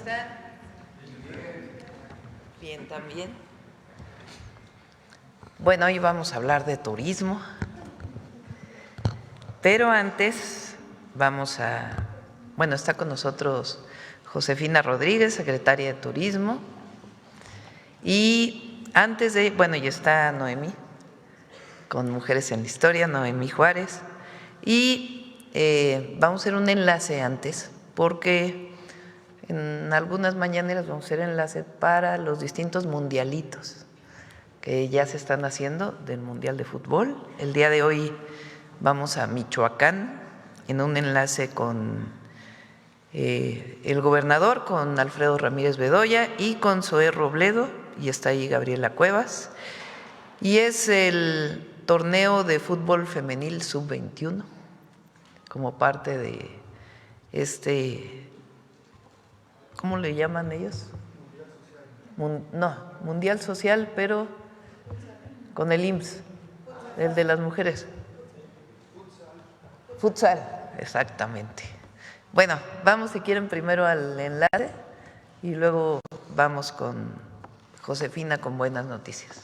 están? Bien, también. Bueno, hoy vamos a hablar de turismo, pero antes está con nosotros Josefina Rodríguez, secretaria de Turismo, y y está Noemí, con Mujeres en la Historia, Noemí Juárez, y vamos a hacer un enlace antes, porque en algunas mañaneras vamos a hacer enlace para los distintos mundialitos que ya se están haciendo del Mundial de Fútbol. El día de hoy vamos a Michoacán en un enlace con el gobernador, con Alfredo Ramírez Bedoya y con Zoé Robledo, y está ahí Gabriela Cuevas, y es el torneo de fútbol femenil sub-21 como parte de ¿cómo le llaman ellos? Mundial Social, pero con el IMSS, el de las mujeres. Futsal, exactamente. Bueno, vamos si quieren primero al enlace y luego vamos con Josefina con buenas noticias.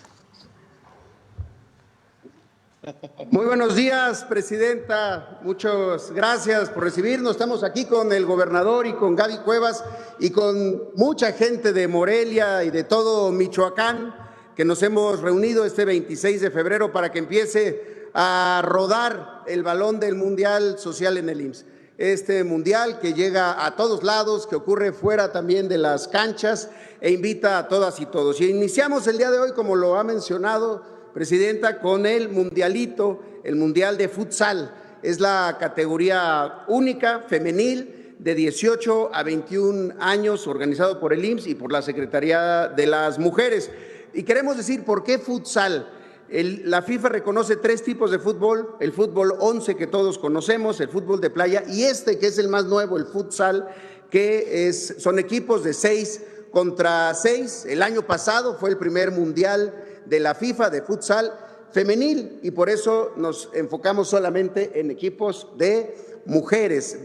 Muy buenos días, presidenta. Muchas gracias por recibirnos. Estamos aquí con el gobernador y con Gaby Cuevas y con mucha gente de Morelia y de todo Michoacán que nos hemos reunido este 26 de febrero para que empiece a rodar el balón del Mundial Social en el IMSS. Este mundial que llega a todos lados, que ocurre fuera también de las canchas e invita a todas y todos. Y iniciamos el día de hoy, como lo ha mencionado presidenta, con el mundialito, el Mundial de Futsal. Es la categoría única femenil de 18 a 21 años, organizado por el IMSS y por la Secretaría de las Mujeres. Y queremos decir por qué futsal. La FIFA reconoce 3 tipos de fútbol: el fútbol 11 que todos conocemos, el fútbol de playa, y que es el más nuevo, el futsal, que son equipos de 6 contra 6. El año pasado fue el primer mundial de la FIFA de futsal femenil y por eso nos enfocamos solamente en equipos de mujeres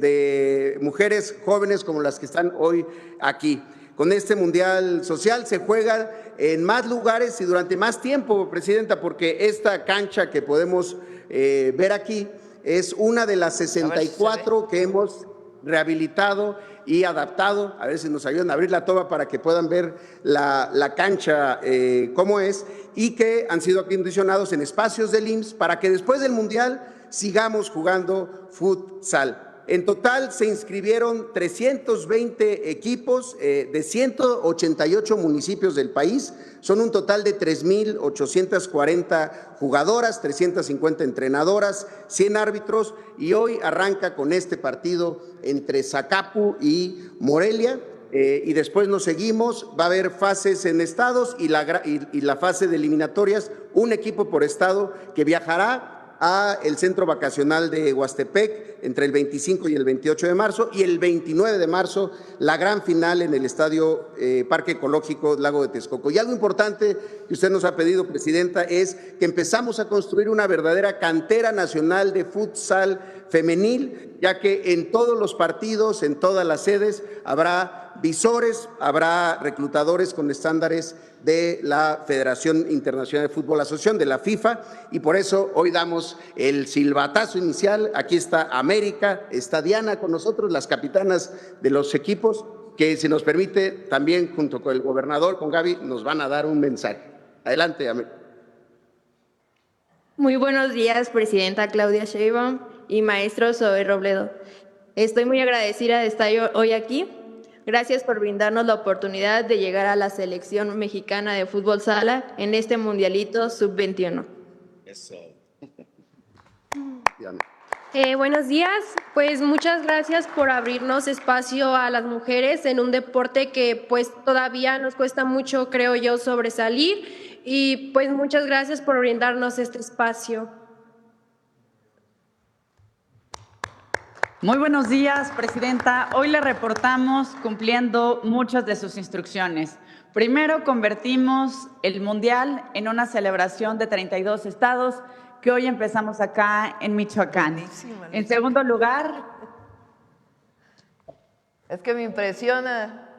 jóvenes como las que están hoy aquí. Con este Mundial Social se juega en más lugares y durante más tiempo, presidenta, porque esta cancha que podemos ver aquí es una de las 64 que hemos rehabilitado y adaptado. A ver si nos ayudan a abrir la toma para que puedan ver la cancha cómo es, y que han sido acondicionados en espacios del IMSS para que después del Mundial sigamos jugando futsal. En total se inscribieron 320 equipos de 188 municipios del país. Son un total de 3,840 jugadoras, 350 entrenadoras, 100 árbitros, y hoy arranca con este partido entre Zacapu y Morelia. Y después nos seguimos, va a haber fases en estados y la fase de eliminatorias, un equipo por estado que viajará a el centro vacacional de Huastepec entre el 25 y el 28 de marzo, y el 29 de marzo la gran final en el estadio Parque Ecológico Lago de Texcoco. Y algo importante que usted nos ha pedido, presidenta, es que empezamos a construir una verdadera cantera nacional de futsal femenil, ya que en todos los partidos, en todas las sedes, habrá visores, habrá reclutadores con estándares de la Federación Internacional de Fútbol Asociación, de la FIFA, y por eso hoy damos el silbatazo inicial. Aquí está América, está Diana con nosotros, las capitanas de los equipos, que si nos permite también junto con el gobernador, con Gaby, nos van a dar un mensaje. Adelante, América. Muy buenos días, presidenta Claudia Sheinbaum y maestro Zoé Robledo. Estoy muy agradecida de estar hoy aquí. Gracias por brindarnos la oportunidad de llegar a la selección mexicana de fútbol sala en este mundialito sub-21. Eso. Buenos días, pues muchas gracias por abrirnos espacio a las mujeres en un deporte que pues todavía nos cuesta mucho, creo yo, sobresalir, y pues muchas gracias por brindarnos este espacio. Muy buenos días, presidenta. Hoy le reportamos cumpliendo muchas de sus instrucciones. Primero, convertimos el Mundial en una celebración de 32 estados que hoy empezamos acá en Michoacán. En segundo lugar… Es que me impresiona.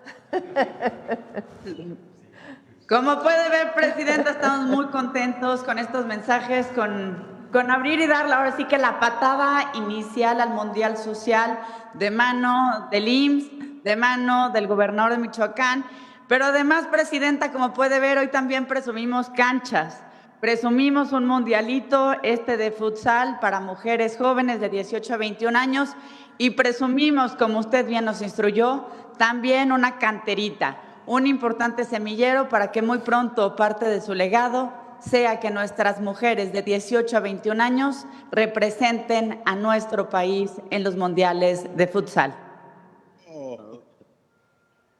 Como puede ver, Presidenta, estamos muy contentos con estos mensajes, con abrir y dar ahora sí que la patada inicial al Mundial Social de mano del IMSS, de mano del gobernador de Michoacán. Pero además, Presidenta, como puede ver, hoy también presumimos canchas. Presumimos un mundialito de futsal para mujeres jóvenes de 18 a 21 años y presumimos, como usted bien nos instruyó, también una canterita, un importante semillero para que muy pronto parte de su legado sea que nuestras mujeres de 18 a 21 años representen a nuestro país en los mundiales de futsal.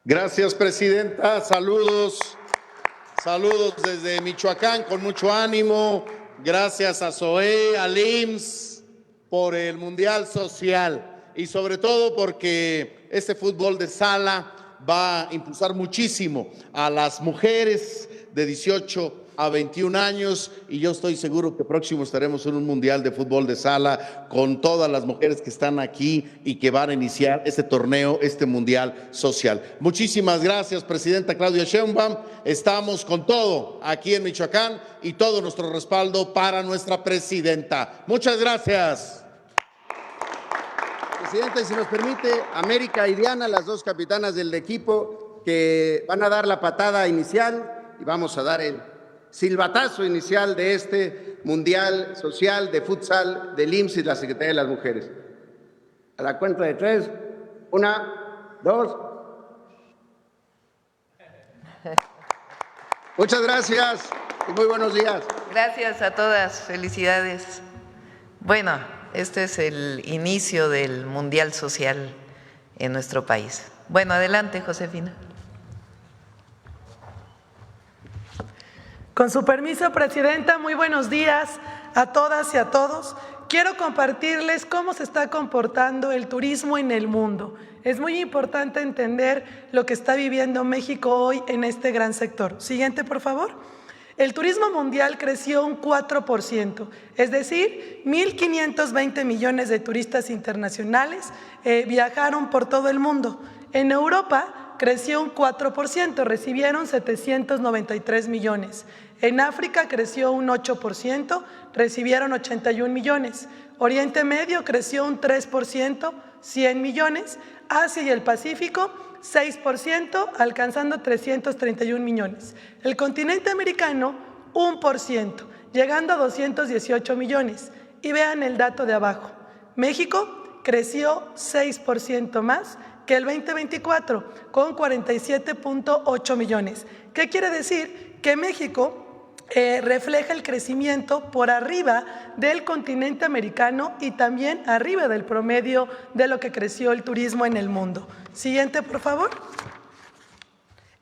Gracias, Presidenta. Saludos desde Michoacán con mucho ánimo. Gracias a SOE, al IMSS por el Mundial Social y sobre todo porque este fútbol de sala va a impulsar muchísimo a las mujeres de 18 a 21 años y yo estoy seguro que próximo estaremos en un mundial de fútbol de sala con todas las mujeres que están aquí y que van a iniciar este torneo, este mundial social. Muchísimas gracias, Presidenta Claudia Sheinbaum. Estamos con todo aquí en Michoacán y todo nuestro respaldo para nuestra presidenta. Muchas gracias. Presidenta, y si nos permite, América y Diana, las dos capitanas del equipo, que van a dar la patada inicial y vamos a dar el silbatazo inicial de este Mundial Social de Futsal del IMSS y la Secretaría de las Mujeres. A la cuenta de 3, 1, 2. Muchas gracias y muy buenos días. Gracias a todas, felicidades. Bueno, este es el inicio del Mundial Social en nuestro país. Bueno, adelante, Josefina. Con su permiso, Presidenta, muy buenos días a todas y a todos. Quiero compartirles cómo se está comportando el turismo en el mundo. Es muy importante entender lo que está viviendo México hoy en este gran sector. Siguiente, por favor. El turismo mundial creció un 4%, es decir, 1.520 millones de turistas internacionales viajaron por todo el mundo. En Europa creció un 4%, recibieron 793 millones. En África creció un 8%, recibieron 81 millones. Oriente Medio creció un 3%, 100 millones. Asia y el Pacífico, 6%, alcanzando 331 millones. El continente americano, 1%, llegando a 218 millones. Y vean el dato de abajo. México creció 6% más que el 2024, con 47.8 millones. ¿Qué quiere decir? Que México refleja el crecimiento por arriba del continente americano y también arriba del promedio de lo que creció el turismo en el mundo. Siguiente, por favor.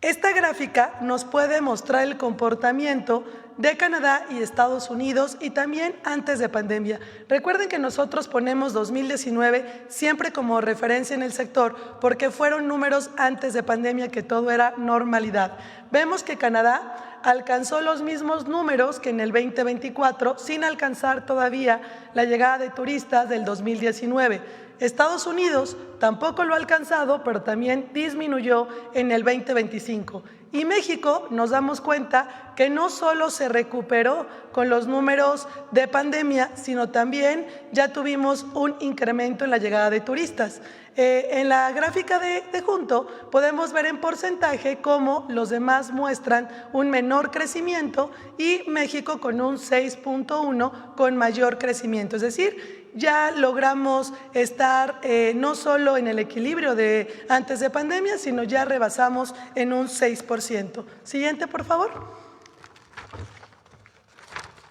Esta gráfica nos puede mostrar el comportamiento de Canadá y Estados Unidos y también antes de pandemia. Recuerden que nosotros ponemos 2019 siempre como referencia en el sector porque fueron números antes de pandemia que todo era normalidad. Vemos que Canadá alcanzó los mismos números que en el 2024 sin alcanzar todavía la llegada de turistas del 2019. Estados Unidos tampoco lo ha alcanzado, pero también disminuyó en el 2025. Y México nos damos cuenta que no solo se recuperó con los números de pandemia, sino también ya tuvimos un incremento en la llegada de turistas. En la gráfica de junto podemos ver en porcentaje cómo los demás muestran un menor crecimiento y México con un 6.1 con mayor crecimiento. Es decir, ya logramos estar no solo en el equilibrio de antes de pandemia, sino ya rebasamos en un 6%. Siguiente, por favor.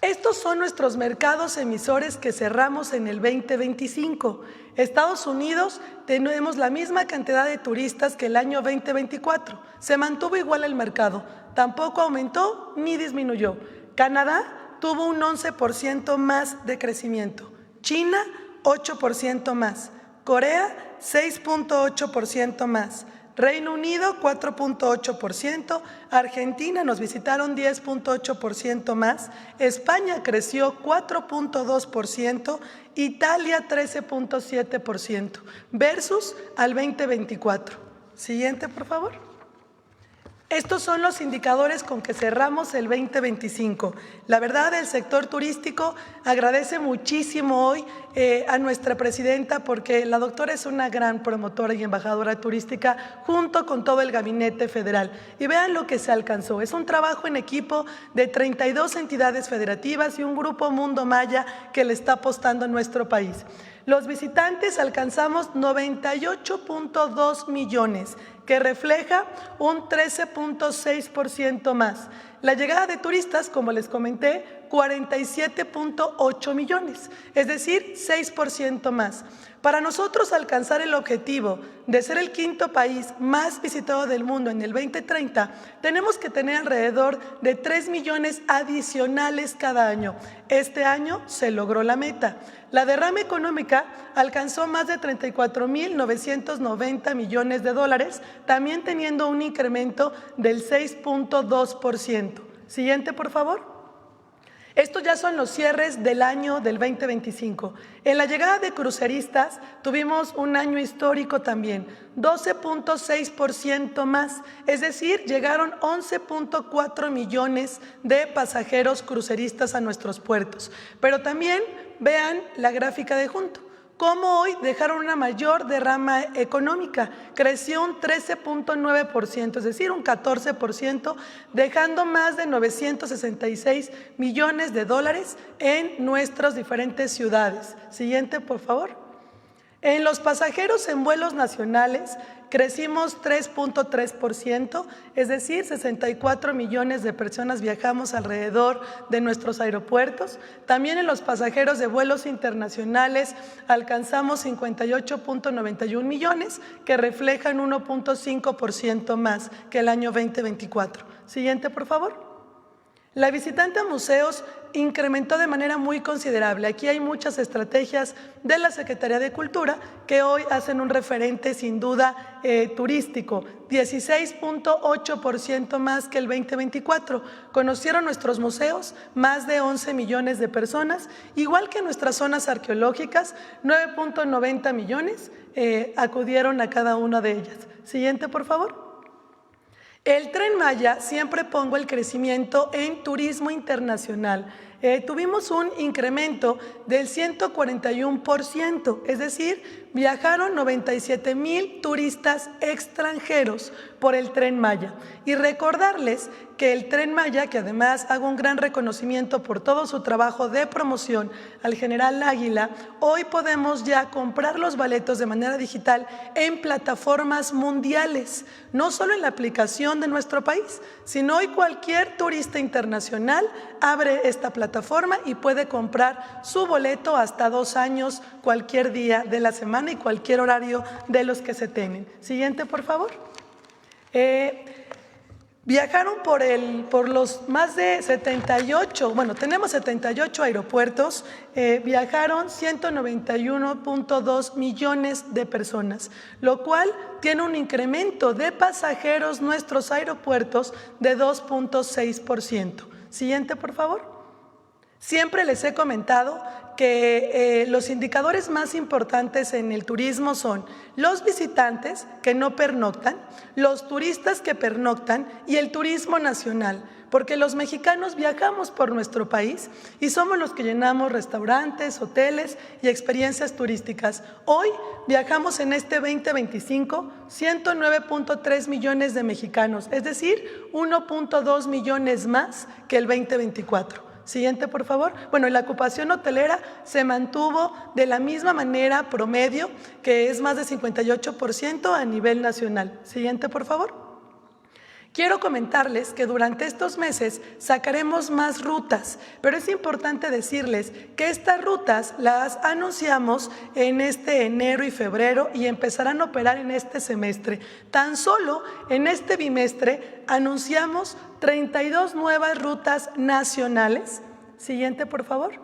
Estos son nuestros mercados emisores que cerramos en el 2025. Estados Unidos tenemos la misma cantidad de turistas que el año 2024. Se mantuvo igual el mercado, tampoco aumentó ni disminuyó. Canadá tuvo un 11% más de crecimiento. China, 8% más. Corea, 6.8% más. Reino Unido, 4.8%, Argentina nos visitaron 10.8% más, España creció 4.2%, Italia 13.7%, versus al 2024. Siguiente, por favor. Estos son los indicadores con que cerramos el 2025. La verdad, el sector turístico agradece muchísimo hoy a nuestra presidenta, porque la doctora es una gran promotora y embajadora turística junto con todo el gabinete federal. Y vean lo que se alcanzó. Es un trabajo en equipo de 32 entidades federativas y un grupo Mundo Maya que le está apostando a nuestro país. Los visitantes alcanzamos 98.2 millones, que refleja un 13.6% más. La llegada de turistas, como les comenté, 47.8 millones, es decir, 6% más. Para nosotros alcanzar el objetivo de ser el quinto país más visitado del mundo en el 2030, tenemos que tener alrededor de 3 millones adicionales cada año. Este año se logró la meta. La derrama económica alcanzó más de 34.990 millones de dólares, también teniendo un incremento del 6.2%. Siguiente, por favor. Estos ya son los cierres del año del 2025. En la llegada de cruceristas tuvimos un año histórico también, 12.6% más, es decir, llegaron 11.4 millones de pasajeros cruceristas a nuestros puertos. Pero también vean la gráfica de junto. Cómo hoy dejaron una mayor derrama económica, creció un 13.9%, es decir, un 14%, dejando más de 966 millones de dólares en nuestras diferentes ciudades. Siguiente, por favor. En los pasajeros en vuelos nacionales crecimos 3.3%, es decir, 64 millones de personas viajamos alrededor de nuestros aeropuertos. También en los pasajeros de vuelos internacionales alcanzamos 58.91 millones, que reflejan 1.5% más que el año 2024. Siguiente, por favor. La visitante a museos incrementó de manera muy considerable. Aquí hay muchas estrategias de la Secretaría de Cultura que hoy hacen un referente sin duda turístico, 16.8% más que el 2024. Conocieron nuestros museos más de 11 millones de personas, igual que nuestras zonas arqueológicas, 9.90 millones acudieron a cada una de ellas. Siguiente, por favor. El Tren Maya, siempre pongo el crecimiento en turismo internacional. Tuvimos un incremento del 141%, es decir, viajaron 97,000 turistas extranjeros por el Tren Maya. Y recordarles que el Tren Maya, que además hago un gran reconocimiento por todo su trabajo de promoción al general Águila, hoy podemos ya comprar los boletos de manera digital en plataformas mundiales, no solo en la aplicación de nuestro país, sino hoy cualquier turista internacional abre esta plataforma y puede comprar su boleto hasta 2 años, cualquier día de la semana y cualquier horario de los que se tienen. Siguiente, por favor. Viajaron por los más de 78, bueno, tenemos 78 aeropuertos, viajaron 191.2 millones de personas, lo cual tiene un incremento de pasajeros nuestros aeropuertos de 2.6%. Siguiente, por favor. Siempre les he comentado que los indicadores más importantes en el turismo son los visitantes que no pernoctan, los turistas que pernoctan y el turismo nacional, porque los mexicanos viajamos por nuestro país y somos los que llenamos restaurantes, hoteles y experiencias turísticas. Hoy viajamos en este 2025 109.3 millones de mexicanos, es decir, 1.2 millones más que el 2024. Siguiente, por favor. Bueno, la ocupación hotelera se mantuvo de la misma manera promedio, que es más de 58% a nivel nacional. Siguiente, por favor. Quiero comentarles que durante estos meses sacaremos más rutas, pero es importante decirles que estas rutas las anunciamos en este enero y febrero y empezarán a operar en este semestre. Tan solo en este bimestre anunciamos 32 nuevas rutas nacionales. Siguiente, por favor.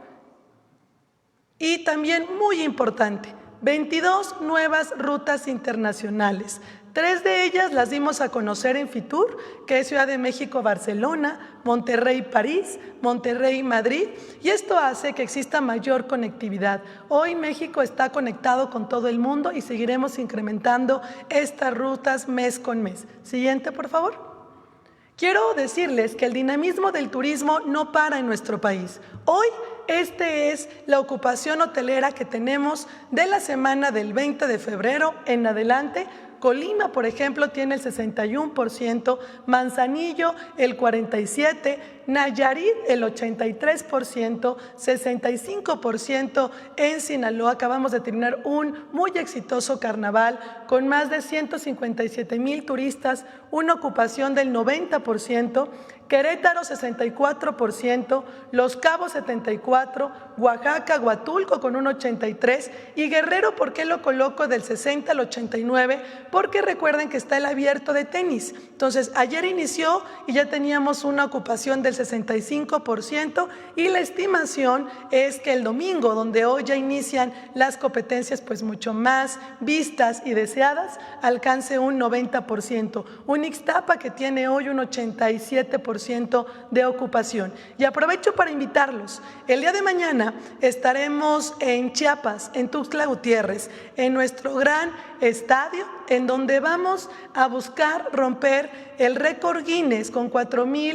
Y también muy importante, 22 nuevas rutas internacionales. 3 de ellas las dimos a conocer en Fitur, que es Ciudad de México, Barcelona, Monterrey, París, Monterrey, Madrid, y esto hace que exista mayor conectividad. Hoy México está conectado con todo el mundo y seguiremos incrementando estas rutas mes con mes. Siguiente, por favor. Quiero decirles que el dinamismo del turismo no para en nuestro país. Hoy, es la ocupación hotelera que tenemos de la semana del 20 de febrero en adelante. Colima, por ejemplo, tiene el 61%, Manzanillo el 47%, Nayarit el 83%, 65% en Sinaloa. Acabamos de terminar un muy exitoso carnaval con más de 157,000 turistas, una ocupación del 90%, Querétaro 64%, Los Cabos 74%, Oaxaca, Huatulco con un 83% y Guerrero, ¿por qué lo coloco del 60 al 89%? Porque recuerden que está el abierto de tenis. Entonces, ayer inició y ya teníamos una ocupación del 65% y la estimación es que el domingo, donde hoy ya inician las competencias pues mucho más vistas y deseadas, alcance un 90%. Un Ixtapa que tiene hoy un 87% de ocupación. Y aprovecho para invitarlos. El día de mañana estaremos en Chiapas, en Tuxtla Gutiérrez, en nuestro gran estadio, en donde vamos a buscar romper el récord Guinness con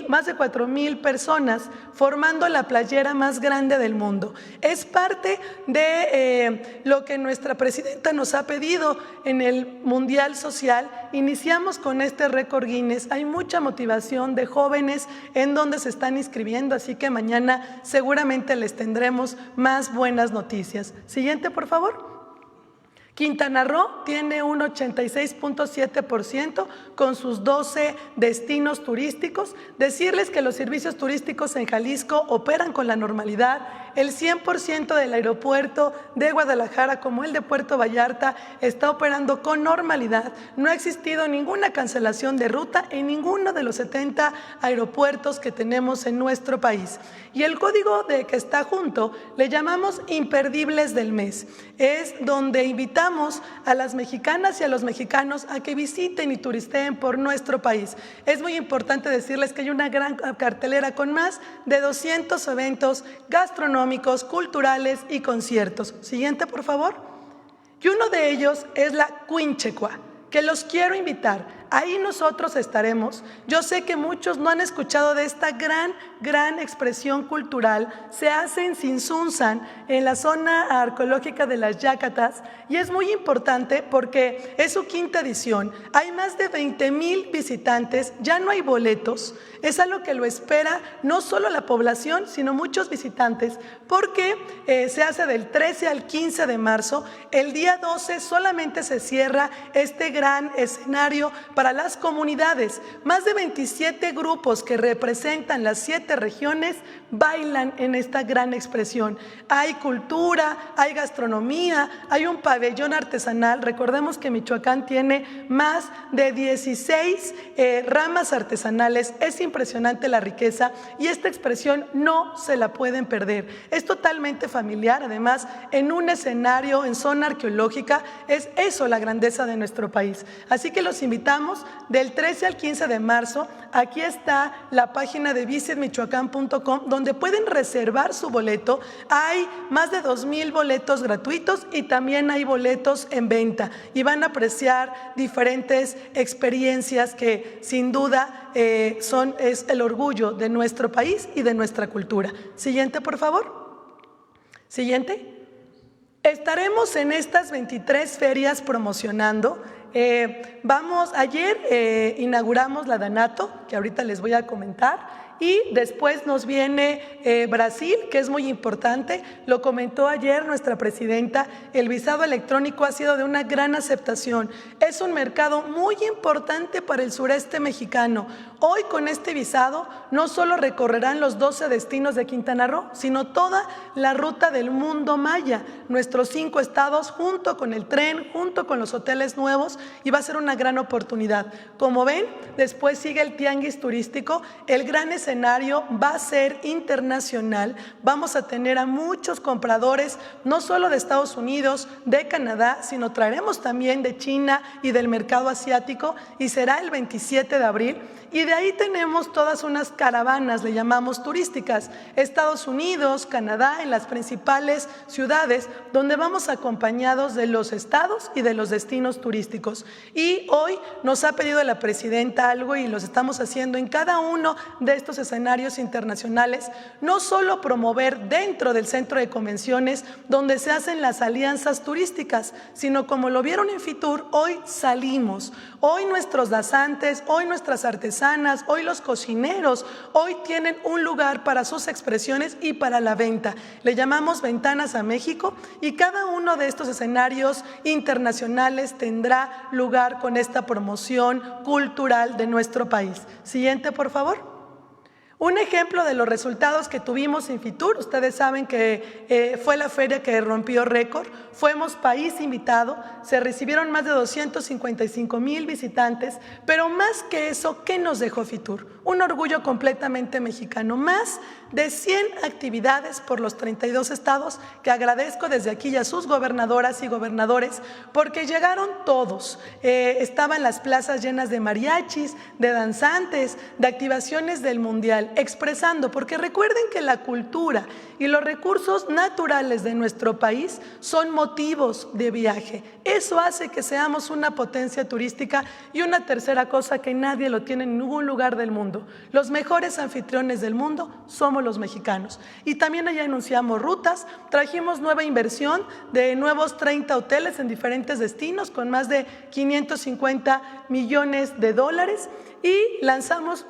más de 4,000 personas formando la playera más grande del mundo. Es parte de lo que nuestra presidenta nos ha pedido en el Mundial Social. Iniciamos con este récord Guinness. Hay mucha motivación de jóvenes en donde se están inscribiendo, así que mañana seguramente les tendremos más buenas noticias. Siguiente, por favor. Quintana Roo tiene un 86.7% con sus 12 destinos turísticos. Decirles que los servicios turísticos en Jalisco operan con la normalidad. El 100% del aeropuerto de Guadalajara, como el de Puerto Vallarta, está operando con normalidad. No ha existido ninguna cancelación de ruta en ninguno de los 70 aeropuertos que tenemos en nuestro país. Y el código de que está junto le llamamos imperdibles del mes. Es donde invitamos a las mexicanas y a los mexicanos a que visiten y turisteen por nuestro país. Es muy importante decirles que hay una gran cartelera con más de 200 eventos gastronómicos, culturales y conciertos. Siguiente, por favor. Y uno de ellos es la Quinchecua, que los quiero invitar. Ahí nosotros estaremos. Yo sé que muchos no han escuchado de esta gran expresión cultural. Se hace en Sinsunzan, en la zona arqueológica de las Yacatas, y es muy importante porque es su 5ª edición. Hay más de 20,000 visitantes, ya no hay boletos. Es algo que lo espera no solo la población, sino muchos visitantes, porque se hace del 13 al 15 de marzo. El día 12 solamente se cierra este gran escenario para las comunidades. Más de 27 grupos que representan las 7 regiones bailan en esta gran expresión. Hay cultura, hay gastronomía, hay un pabellón artesanal. Recordemos que Michoacán tiene más de 16 ramas artesanales. Es impresionante la riqueza y esta expresión no se la pueden perder. Es totalmente familiar, además en un escenario en zona arqueológica. Es eso la grandeza de nuestro país. Así que los invitamos del 13 al 15 de marzo. Aquí está la página de visitmichoacán.com donde pueden reservar su boleto. Hay más de 2,000 boletos gratuitos y también hay boletos en venta y van a apreciar diferentes experiencias que sin duda es el orgullo de nuestro país y de nuestra cultura. Siguiente, por favor. Siguiente. Estaremos en estas 23 ferias promocionando. Ayer inauguramos la Danato, que ahorita les voy a comentar. Y después nos viene Brasil, que es muy importante. Lo comentó ayer nuestra presidenta, el visado electrónico ha sido de una gran aceptación. Es un mercado muy importante para el sureste mexicano. Hoy con este visado no solo recorrerán los 12 destinos de Quintana Roo, sino toda la ruta del mundo maya, nuestros 5 estados junto con el tren, junto con los hoteles nuevos, y va a ser una gran oportunidad. Como ven, después sigue el tianguis turístico, el gran escenario escenario va a ser internacional. Vamos a tener a muchos compradores, no solo de Estados Unidos, de Canadá, sino traeremos también de China y del mercado asiático, y será el 27 de abril. Y de ahí tenemos todas unas caravanas, le llamamos turísticas, Estados Unidos, Canadá, en las principales ciudades, donde vamos acompañados de los estados y de los destinos turísticos. Y hoy nos ha pedido la presidenta algo y los estamos haciendo en cada uno de estos escenarios internacionales, no solo promover dentro del centro de convenciones donde se hacen las alianzas turísticas, sino como lo vieron en Fitur, hoy salimos, hoy nuestros danzantes, hoy nuestras artesanas, hoy los cocineros, hoy tienen un lugar para sus expresiones y para la venta. Le llamamos Ventanas a México, y cada uno de estos escenarios internacionales tendrá lugar con esta promoción cultural de nuestro país. Siguiente, por favor. Un ejemplo de los resultados que tuvimos en Fitur, ustedes saben que fue la feria que rompió récord, fuimos país invitado, se recibieron más de 255,000 visitantes, pero más que eso, ¿qué nos dejó Fitur? Un orgullo completamente mexicano, más de 100 actividades por los 32 estados, que agradezco desde aquí a sus gobernadoras y gobernadores, porque llegaron todos, estaban las plazas llenas de mariachis, de danzantes, de activaciones del mundial, expresando, porque recuerden que la cultura y los recursos naturales de nuestro país son motivos de viaje. Eso hace que seamos una potencia turística. Y una tercera cosa que nadie lo tiene en ningún lugar del mundo: los mejores anfitriones del mundo somos los mexicanos. Y también allá anunciamos rutas, trajimos nueva inversión de nuevos 30 hoteles en diferentes destinos con más de 550 millones de dólares, y lanzamos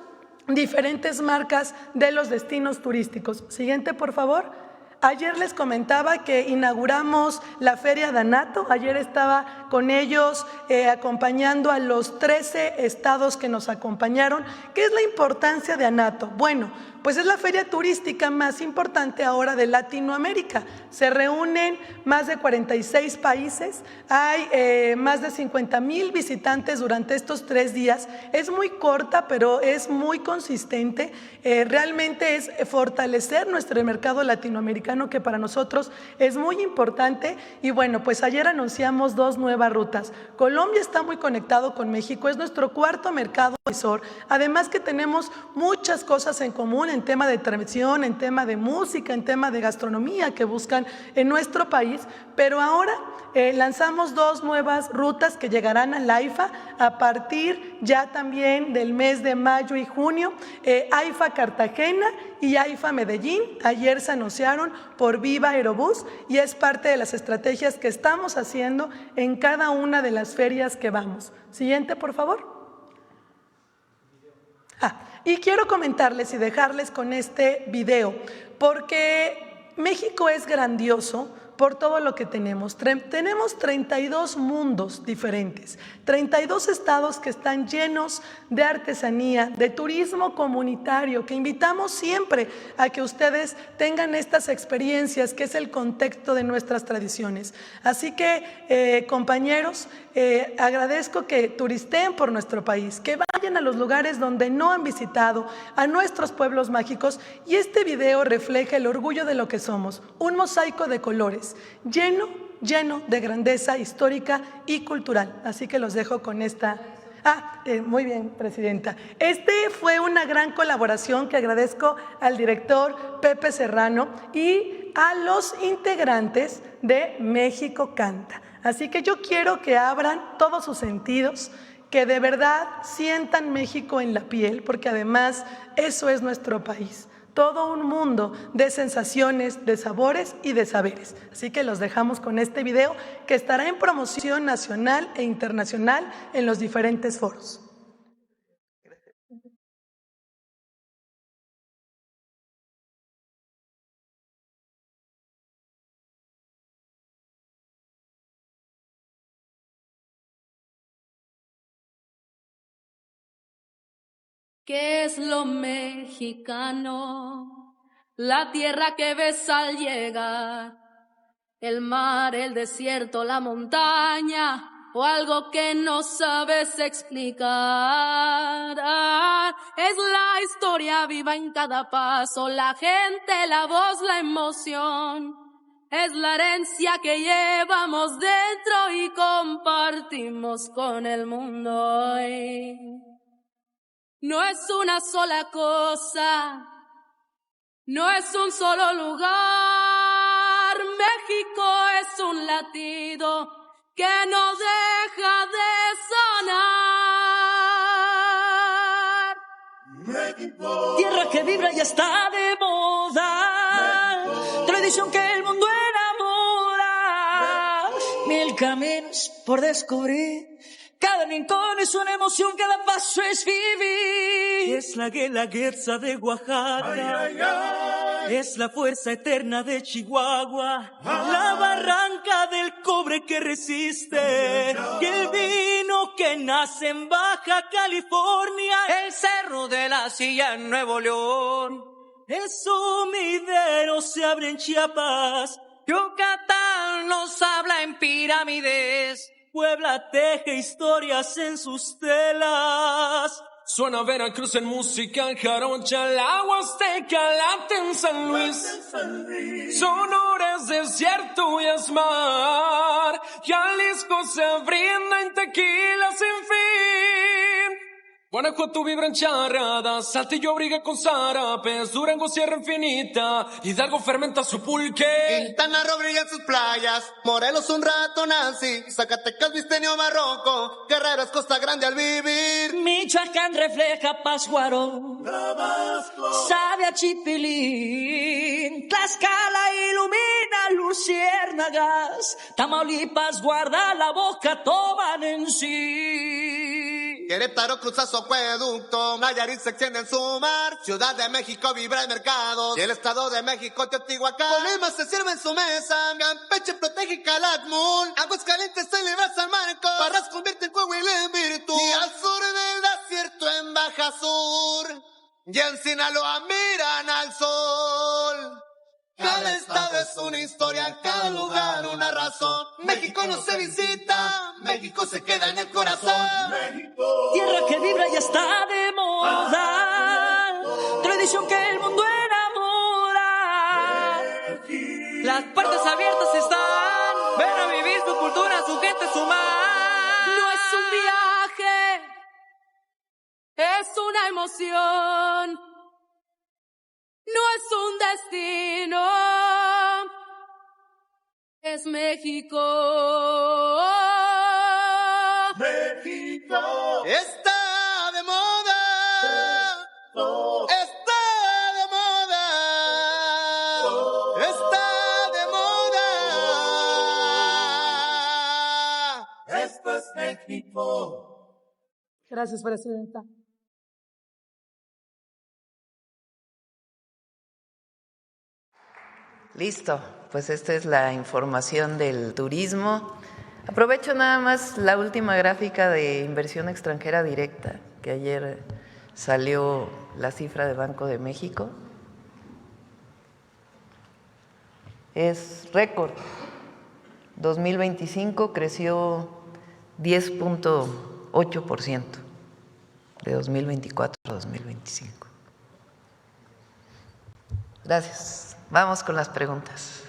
diferentes marcas de los destinos turísticos. Siguiente, por favor. Ayer les comentaba que inauguramos la Feria de Anato. Ayer estaba con ellos acompañando a los 13 estados que nos acompañaron. ¿Qué es la importancia de Anato? Bueno, pues es la feria turística más importante ahora de Latinoamérica. Se reúnen más de 46 países, hay más de 50,000 visitantes durante estos 3 días. Es muy corta, pero es muy consistente. Realmente es fortalecer nuestro mercado latinoamericano, que para nosotros es muy importante. Y bueno, pues ayer anunciamos 2 nuevas rutas. Colombia está muy conectado con México, es nuestro 4º mercado emisor. Además que tenemos muchas cosas en común en tema de tradición, en tema de música, en tema de gastronomía que buscan en nuestro país. Pero ahora lanzamos 2 nuevas rutas que llegarán a la AIFA a partir ya también del mes de mayo y junio. AIFA Cartagena y AIFA Medellín. Ayer se anunciaron por Viva Aerobús, y es parte de las estrategias que estamos haciendo en cada una de las ferias que vamos. Siguiente, por favor. Y quiero comentarles y dejarles con este video, porque México es grandioso por todo lo que tenemos. Tenemos 32 mundos diferentes, 32 estados que están llenos de artesanía, de turismo comunitario, que invitamos siempre a que ustedes tengan estas experiencias, que es el contexto de nuestras tradiciones. Así que, compañeros, agradezco que turisteen por nuestro país, que vayan a los lugares donde no han visitado, a nuestros pueblos mágicos, y este video refleja el orgullo de lo que somos, un mosaico de colores, lleno de grandeza histórica y cultural. Así que los dejo con esta. Muy bien, presidenta. Fue una gran colaboración que agradezco al director Pepe Serrano y a los integrantes de México Canta. Así que yo quiero que abran todos sus sentidos, que de verdad sientan México en la piel, porque además eso es nuestro país. Todo un mundo de sensaciones, de sabores y de saberes. Así que los dejamos con este video, que estará en promoción nacional e internacional en los diferentes foros. ¿Qué es lo mexicano? La tierra que ves al llegar, el mar, el desierto, la montaña, o algo que no sabes explicar. Es la historia viva en cada paso, la gente, la voz, la emoción. Es la herencia que llevamos dentro y compartimos con el mundo hoy. No es una sola cosa, no es un solo lugar. México es un latido que no deja de sonar. México. Tierra que vibra y está de moda. México. Tradición que el mundo enamora. México. Mil caminos por descubrir. Cada rincón es una emoción, cada paso es vivir. Es la guelaguetza de Oaxaca. Ay, ay, ay. Es la fuerza eterna de Chihuahua. La barranca del cobre que resiste. Ay, ay, ay. Y el vino que nace en Baja California. El cerro de la Silla en Nuevo León. El sumidero se abre en Chiapas. Yucatán nos habla en pirámides. Puebla teje historias en sus telas. Suena Veracruz en música, en jarocha, la Huasteca late en San Luis. Sonora es desierto y es mar. Jalisco se brinda en tequila sin fin. Guanajuato vibra en charradas, Saltillo abriga con zarapes, Durango sierra infinita, Hidalgo fermenta su pulque. Quintana Roo brilla en sus playas, Morelos un rato Nancy, Zacatecas mistenio barroco, Guerrero es Costa Grande al vivir. Michoacán refleja Pátzcuaro, sabe a Chipilín, Tlaxcala ilumina luciérnagas, Tamaulipas guarda la boca, toman en sí. Querétaro cruza su acueducto, Nayarit se extiende en su mar, Ciudad de México vibra en mercados, y el Estado de México Teotihuacán. Colima se sirve en su mesa, Campeche protege Calakmul, Aguascalientes celebra San Marcos, Parras convierte en Coahuila en virtud, y al sur del desierto en Baja Sur, y en Sinaloa miran al sol. Cada estado es una historia, cada lugar una razón. México no se visita, México se queda en el corazón. México. Tierra que vibra y está de moda. Tradición que el mundo enamora. Las puertas abiertas están. Ven a vivir su cultura, su gente, su mar. No es un viaje, es una emoción. No es un destino, es México. México está de moda, está de moda, está de moda. Esto es México. Gracias, presidenta. Listo, pues esta es la información del turismo. Aprovecho nada más la última gráfica de inversión extranjera directa, que ayer salió la cifra de Banco de México. Es récord. 2025 creció 10.8% de 2024 a 2025. Gracias. Vamos con las preguntas.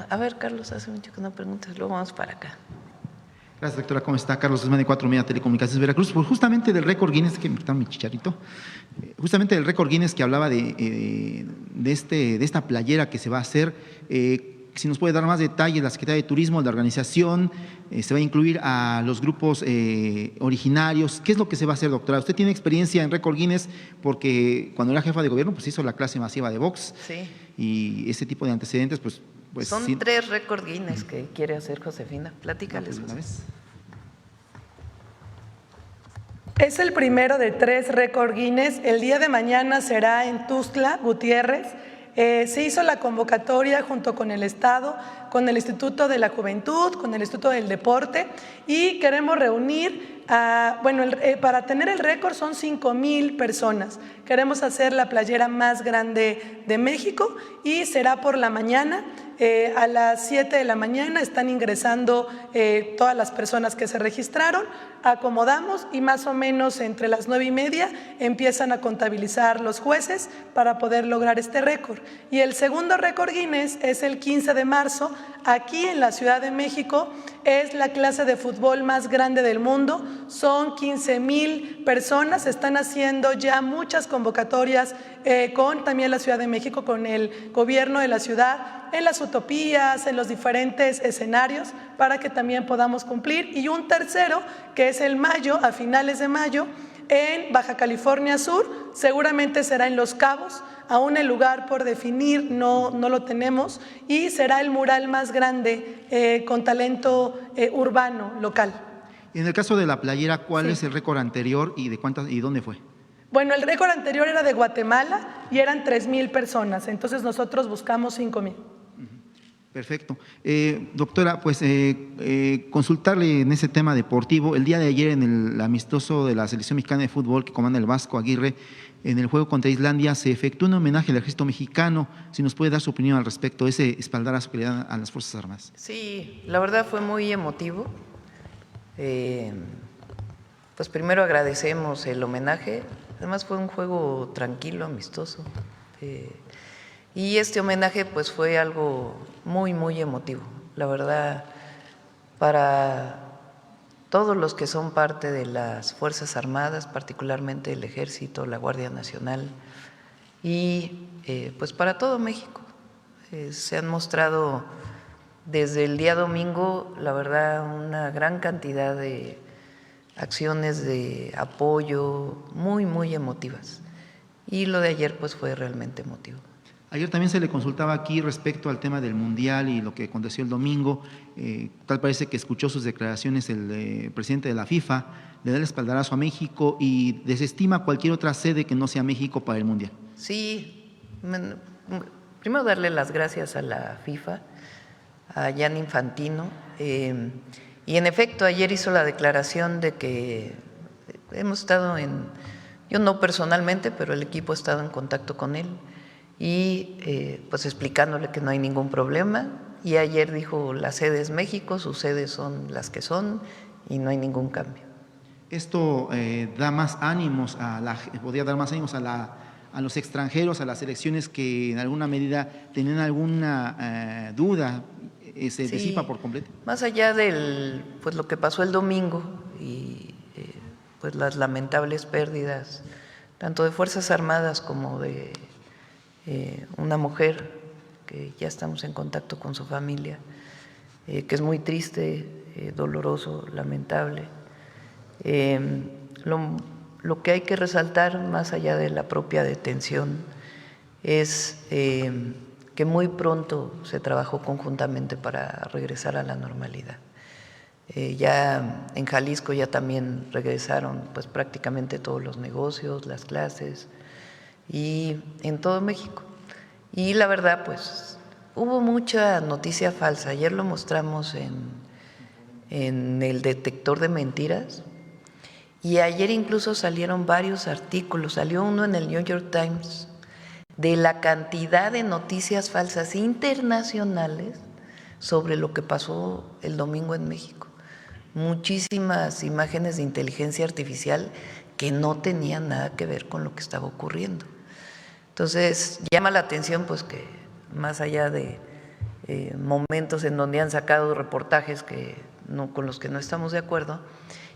A ver, Carlos, hace mucho que no preguntas, luego vamos para acá. Gracias, doctora. ¿Cómo está? Carlos Guzmán de 4 Media Telecomunicaciones Veracruz. Pues justamente del récord Guinness, que me está mi chicharito, justamente del récord Guinness que hablaba de esta playera que se va a hacer, si nos puede dar más detalles, la Secretaría de Turismo, la organización, se va a incluir a los grupos originarios. ¿Qué es lo que se va a hacer, doctora? Usted tiene experiencia en récord Guinness porque cuando era jefa de gobierno pues hizo la clase masiva de box. Sí. Y ese tipo de antecedentes pues son sí. 3 récord Guinness que quiere hacer Josefina. Platícales. ¿Una vez? Es el primero de 3 récord Guinness. El día de mañana será en Tuxtla Gutiérrez. Se hizo la convocatoria junto con el Estado, con el Instituto de la Juventud, con el Instituto del Deporte y queremos reunir Para tener el récord son 5,000 personas. Queremos hacer la playera más grande de México y será por la mañana. A las 7 de la mañana están ingresando todas las personas que se registraron, acomodamos y más o menos entre las 9:30 empiezan a contabilizar los jueces para poder lograr este récord. Y el segundo récord Guinness es el 15 de marzo, aquí en la Ciudad de México. Es la clase de fútbol más grande del mundo, son 15,000 personas, se están haciendo ya muchas convocatorias con también la Ciudad de México, con el gobierno de la ciudad, en las utopías, en los diferentes escenarios, para que también podamos cumplir. Y un tercero, que es el mayo, a finales de mayo, en Baja California Sur, seguramente será en Los Cabos, aún el lugar por definir no lo tenemos, y será el mural más grande con talento urbano local. En el caso de la playera, ¿cuál es el récord anterior y de cuántas y dónde fue? Bueno, el récord anterior era de Guatemala y eran 3,000 personas, entonces nosotros buscamos 5,000. Perfecto. Doctora, pues consultarle en ese tema deportivo. El día de ayer en el amistoso de la Selección Mexicana de Fútbol que comanda el Vasco Aguirre, en el juego contra Islandia se efectuó un homenaje al ejército mexicano. Si nos puede dar su opinión al respecto de ese espaldarazo que le dan a las Fuerzas Armadas. Sí, la verdad fue muy emotivo. Pues primero agradecemos el homenaje. Además fue un juego tranquilo, amistoso. Y este homenaje pues fue algo muy, muy emotivo. La verdad, para todos los que son parte de las Fuerzas Armadas, particularmente el Ejército, la Guardia Nacional y pues para todo México. Se han mostrado desde el día domingo, la verdad, una gran cantidad de acciones de apoyo muy, muy emotivas. Y lo de ayer pues fue realmente emotivo. Ayer también se le consultaba aquí respecto al tema del Mundial y lo que aconteció el domingo. Tal parece que escuchó sus declaraciones el presidente de la FIFA, le da el espaldarazo a México y desestima cualquier otra sede que no sea México para el Mundial. Sí, primero darle las gracias a la FIFA, a Gianni Infantino. Y en efecto, ayer hizo la declaración de que hemos estado yo no personalmente, pero el equipo ha estado en contacto con él y pues explicándole que no hay ningún problema. Y ayer dijo, la sede es México, sus sedes son las que son y no hay ningún cambio. Esto da más ánimos podría dar más ánimos a los extranjeros, a las selecciones que en alguna medida tenían alguna duda. Se disipa por completo. Más allá del pues lo que pasó el domingo y pues las lamentables pérdidas tanto de Fuerzas Armadas como de una mujer que ya estamos en contacto con su familia, que es muy triste, doloroso, lamentable. Lo que hay que resaltar más allá de la propia detención es que muy pronto se trabajó conjuntamente para regresar a la normalidad. Ya en Jalisco ya también regresaron pues prácticamente todos los negocios, las clases y en todo México. Y la verdad pues hubo mucha noticia falsa. Ayer lo mostramos en el detector de mentiras y ayer incluso salieron varios artículos. Salió uno en el New York Times de la cantidad de noticias falsas internacionales sobre lo que pasó el domingo en México. Muchísimas imágenes de inteligencia artificial que no tenían nada que ver con lo que estaba ocurriendo. Entonces, llama la atención pues que más allá de momentos en donde han sacado reportajes con los que no estamos de acuerdo,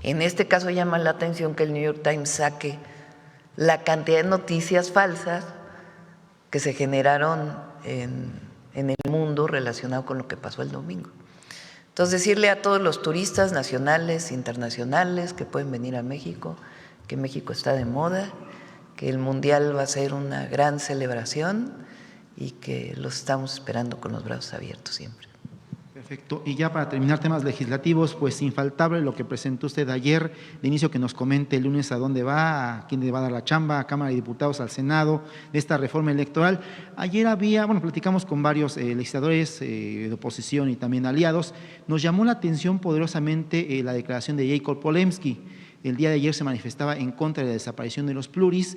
en este caso llama la atención que el New York Times saque la cantidad de noticias falsas que se generaron en el mundo relacionado con lo que pasó el domingo. Entonces, decirle a todos los turistas nacionales, internacionales que pueden venir a México, que México está de moda, que el Mundial va a ser una gran celebración y que los estamos esperando con los brazos abiertos siempre. Perfecto. Y ya para terminar temas legislativos, pues infaltable lo que presentó usted ayer, de inicio que nos comente el lunes a dónde va, a quién le va a dar la chamba, a Cámara de Diputados, al Senado, de esta reforma electoral. Ayer platicamos con varios legisladores de oposición y también aliados. Nos llamó la atención poderosamente la declaración de Jacob Polemski. El día de ayer se manifestaba en contra de la desaparición de los pluris,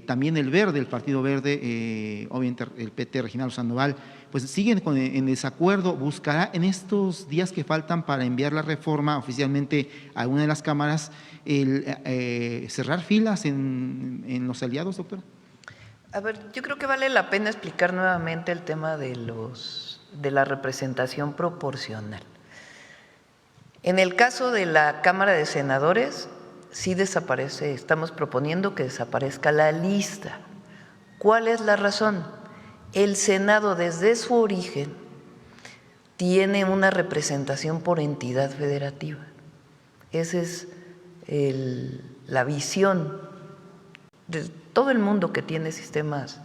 también el Verde, el Partido Verde, obviamente el PT, Reginaldo Sandoval, pues siguen en desacuerdo. ¿Buscará en estos días que faltan para enviar la reforma oficialmente a alguna de las cámaras cerrar filas en los aliados, doctora? A ver, yo creo que vale la pena explicar nuevamente el tema de la representación proporcional. En el caso de la Cámara de Senadores, sí desaparece, estamos proponiendo que desaparezca la lista. ¿Cuál es la razón? El Senado, desde su origen, tiene una representación por entidad federativa. Esa es la visión de todo el mundo que tiene sistemas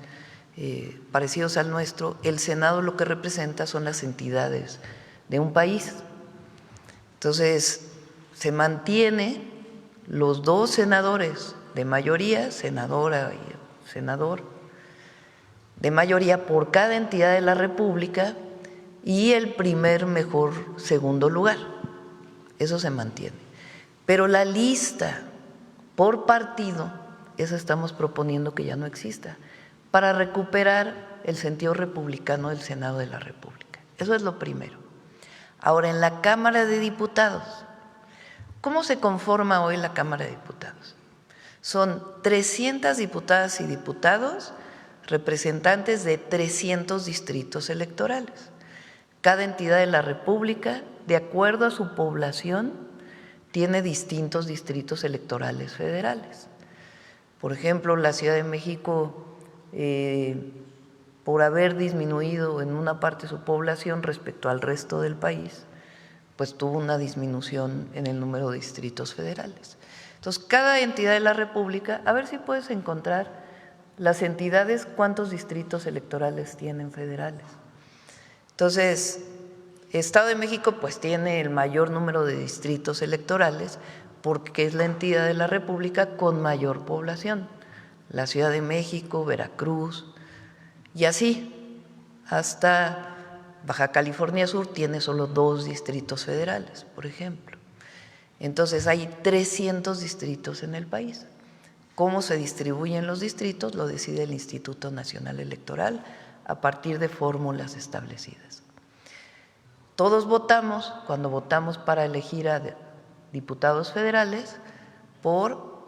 parecidos al nuestro. El Senado lo que representa son las entidades de un país. Entonces, se mantiene los dos senadores de mayoría, senadora y senador, de mayoría por cada entidad de la República y el primer mejor segundo lugar. Eso se mantiene. Pero la lista por partido, esa estamos proponiendo que ya no exista, para recuperar el sentido republicano del Senado de la República. Eso es lo primero. Ahora, en la Cámara de Diputados, ¿cómo se conforma hoy la Cámara de Diputados? Son 300 diputadas y diputados, representantes de 300 distritos electorales. Cada entidad de la República, de acuerdo a su población, tiene distintos distritos electorales federales. Por ejemplo, la Ciudad de México, por haber disminuido en una parte su población respecto al resto del país, pues tuvo una disminución en el número de distritos federales. Entonces, cada entidad de la República, a ver si puedes encontrar las entidades, cuántos distritos electorales tienen federales. Entonces, Estado de México pues tiene el mayor número de distritos electorales porque es la entidad de la República con mayor población. La Ciudad de México, Veracruz y así hasta Baja California Sur tiene solo 2 distritos federales, por ejemplo. Entonces hay 300 distritos en el país. ¿Cómo se distribuyen los distritos? Lo decide el Instituto Nacional Electoral a partir de fórmulas establecidas. Todos votamos, cuando votamos para elegir a diputados federales, por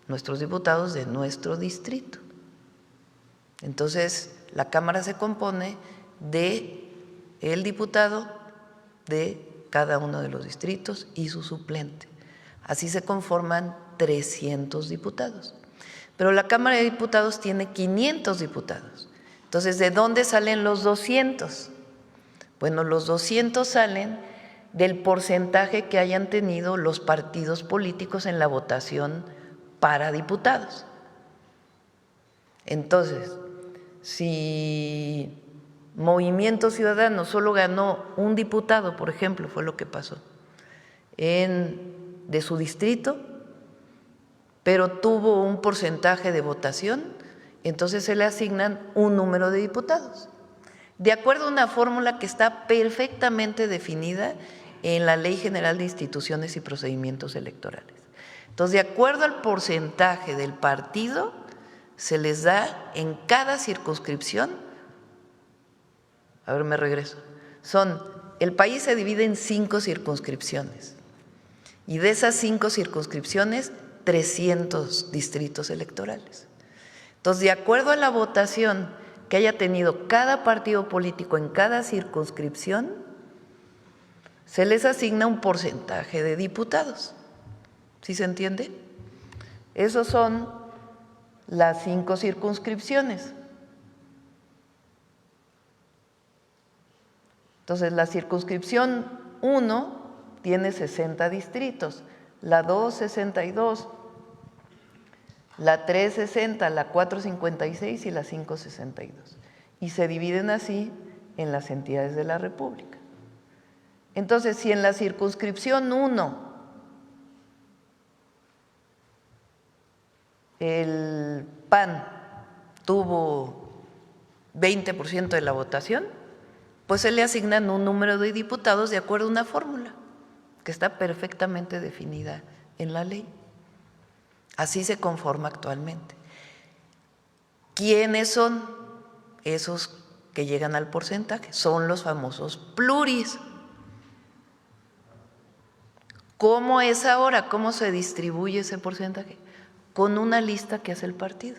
nuestros diputados de nuestro distrito. Entonces, la Cámara se compone de el diputado de cada uno de los distritos y su suplente. Así se conforman 300 diputados. Pero la Cámara de Diputados tiene 500 diputados. Entonces, ¿de dónde salen los 200? Bueno, los 200 salen del porcentaje que hayan tenido los partidos políticos en la votación para diputados. Entonces, si Movimiento Ciudadano solo ganó un diputado, por ejemplo, fue lo que pasó, de su distrito, pero tuvo un porcentaje de votación, entonces se le asignan un número de diputados, de acuerdo a una fórmula que está perfectamente definida en la Ley General de Instituciones y Procedimientos Electorales. Entonces, de acuerdo al porcentaje del partido, se les da en cada circunscripción, a ver, me regreso, el país se divide en 5 circunscripciones y de esas 5 circunscripciones, 300 distritos electorales. Entonces, de acuerdo a la votación que haya tenido cada partido político en cada circunscripción, se les asigna un porcentaje de diputados. ¿Sí se entiende? Esos son las 5 circunscripciones. Entonces, la circunscripción 1 tiene 60 distritos, la 2, 62, la 3, 60, la 4, 56 y la 5, 62. Y se dividen así en las entidades de la República. Entonces, si en la circunscripción 1 el PAN tuvo 20% de la votación, pues se le asignan un número de diputados de acuerdo a una fórmula que está perfectamente definida en la ley. Así se conforma actualmente. ¿Quiénes son esos que llegan al porcentaje? Son los famosos pluris. ¿Cómo es ahora? ¿Cómo se distribuye ese porcentaje? Con una lista que hace el partido.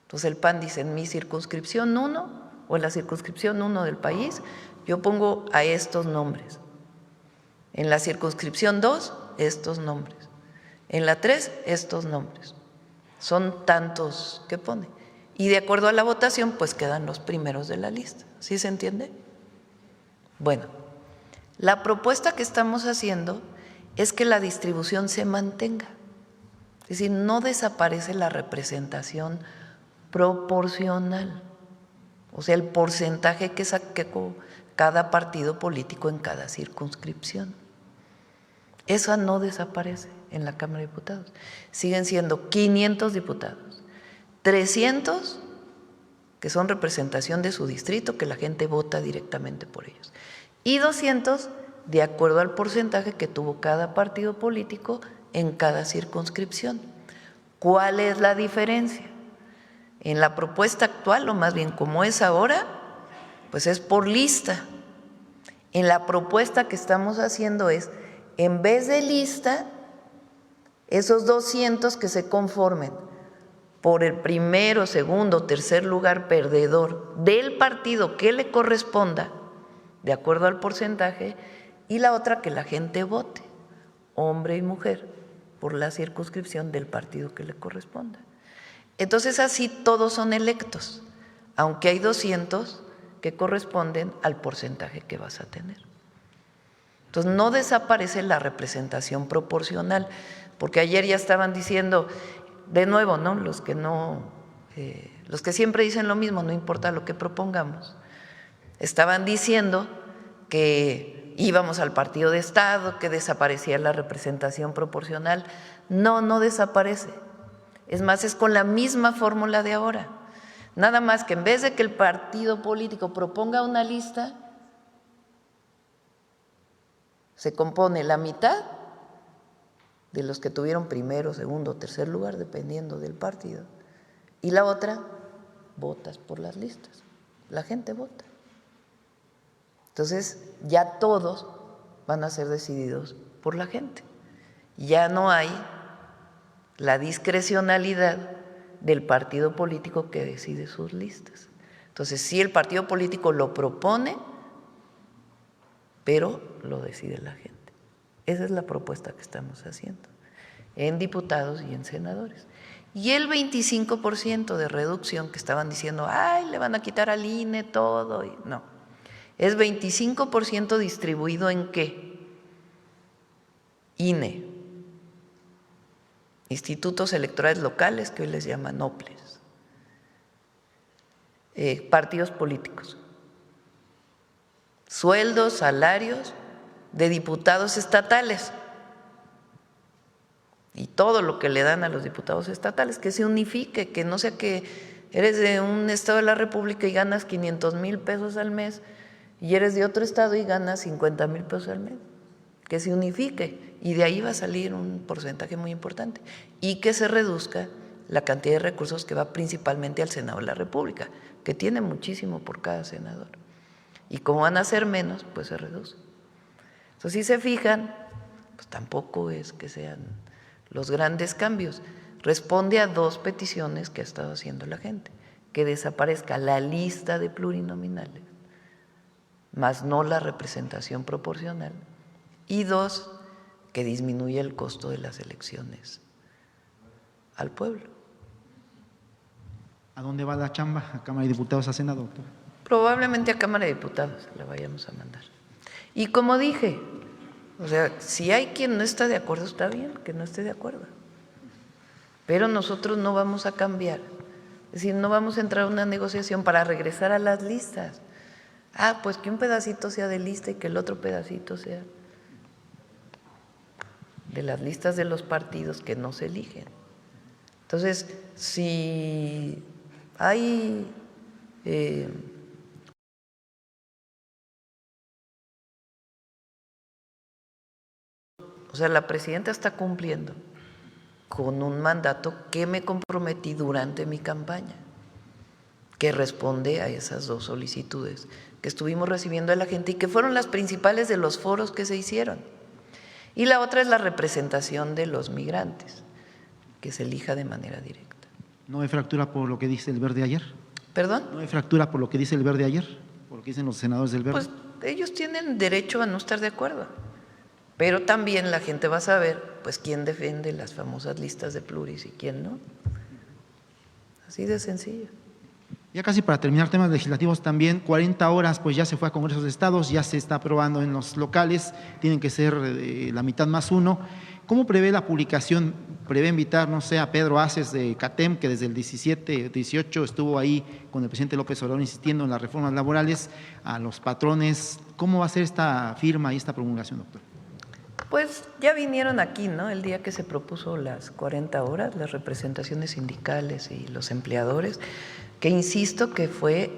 Entonces el PAN dice, en mi circunscripción 1 o en la circunscripción 1 del país, yo pongo a estos nombres. En la circunscripción 2, estos nombres. En la 3, estos nombres. Son tantos que pone. Y de acuerdo a la votación, pues quedan los primeros de la lista. ¿Sí se entiende? Bueno, la propuesta que estamos haciendo es que la distribución se mantenga. Es decir, no desaparece la representación proporcional. O sea, el porcentaje que sacó cada partido político en cada circunscripción. Eso no desaparece en la Cámara de Diputados. Siguen siendo 500 diputados, 300 que son representación de su distrito, que la gente vota directamente por ellos, y 200 de acuerdo al porcentaje que tuvo cada partido político en cada circunscripción. ¿Cuál es la diferencia? En la propuesta actual, o más bien como es ahora, pues es por lista. En la propuesta que estamos haciendo es, en vez de lista, esos 200 que se conformen por el primero, segundo, tercer lugar perdedor del partido que le corresponda, de acuerdo al porcentaje, y la otra que la gente vote, hombre y mujer, por la circunscripción del partido que le corresponda. Entonces así todos son electos, aunque hay 200 que corresponden al porcentaje que vas a tener. Entonces no desaparece la representación proporcional, porque ayer ya estaban diciendo, de nuevo, ¿no? Los que siempre dicen lo mismo, no importa lo que propongamos, estaban diciendo que íbamos al partido de Estado, que desaparecía la representación proporcional. No, no desaparece. Es más, es con la misma fórmula de ahora. Nada más que en vez de que el partido político proponga una lista, se compone la mitad de los que tuvieron primero, segundo, tercer lugar, dependiendo del partido, y la otra, votas por las listas. La gente vota. Entonces, ya todos van a ser decididos por la gente. Ya no hay la discrecionalidad del partido político que decide sus listas. Entonces, sí, el partido político lo propone, pero lo decide la gente. Esa es la propuesta que estamos haciendo en diputados y en senadores. Y el 25% de reducción que estaban diciendo, ay, le van a quitar al INE todo. No, es 25% distribuido en ¿qué? INE, institutos electorales locales, que hoy les llaman OPLES, partidos políticos, sueldos, salarios de diputados estatales y todo lo que le dan a los diputados estatales, que se unifique, que no sea que eres de un estado de la República y ganas 500,000 pesos al mes y eres de otro estado y ganas 50,000 pesos al mes, que se unifique y de ahí va a salir un porcentaje muy importante y que se reduzca la cantidad de recursos que va principalmente al Senado de la República, que tiene muchísimo por cada senador, y como van a ser menos, pues se reduce. Entonces, si se fijan, pues tampoco es que sean los grandes cambios. Responde a dos peticiones que ha estado haciendo la gente: que desaparezca la lista de plurinominales, más no la representación proporcional, y dos, que disminuya el costo de las elecciones al pueblo. ¿A dónde va la chamba? ¿A Cámara de Diputados, a Senado, doctor? Probablemente a Cámara de Diputados la vayamos a mandar. Y como dije, o sea, si hay quien no está de acuerdo, está bien que no esté de acuerdo. Pero nosotros no vamos a cambiar. Es decir, no vamos a entrar a una negociación para regresar a las listas. pues que un pedacito sea de lista y que el otro pedacito sea de las listas de los partidos que no se eligen. Entonces, si hay o sea, la presidenta está cumpliendo con un mandato que me comprometí durante mi campaña, que responde a esas dos solicitudes que estuvimos recibiendo de la gente y que fueron las principales de los foros que se hicieron. Y la otra es la representación de los migrantes, que se elija de manera directa. ¿No hay fractura por lo que dice el Verde ayer? ¿Perdón? ¿No hay fractura por lo que dice el Verde ayer? ¿Por lo que dicen los senadores del Verde? Pues ellos tienen derecho a no estar de acuerdo, pero también la gente va a saber pues quién defiende las famosas listas de pluris y quién no. Así de sencillo. Ya casi para terminar temas legislativos también, 40 horas pues ya se fue a congresos de estados, ya se está aprobando en los locales, tienen que ser la mitad más uno. ¿Cómo prevé la publicación? ¿Prevé invitar, no sé, a Pedro Aces de CATEM, que desde el 18 estuvo ahí con el presidente López Obrador insistiendo en las reformas laborales, a los patrones? ¿Cómo va a ser esta firma y esta promulgación, doctor? Pues ya vinieron aquí, ¿no? El día que se propuso las 40 horas, las representaciones sindicales y los empleadores, que insisto que fue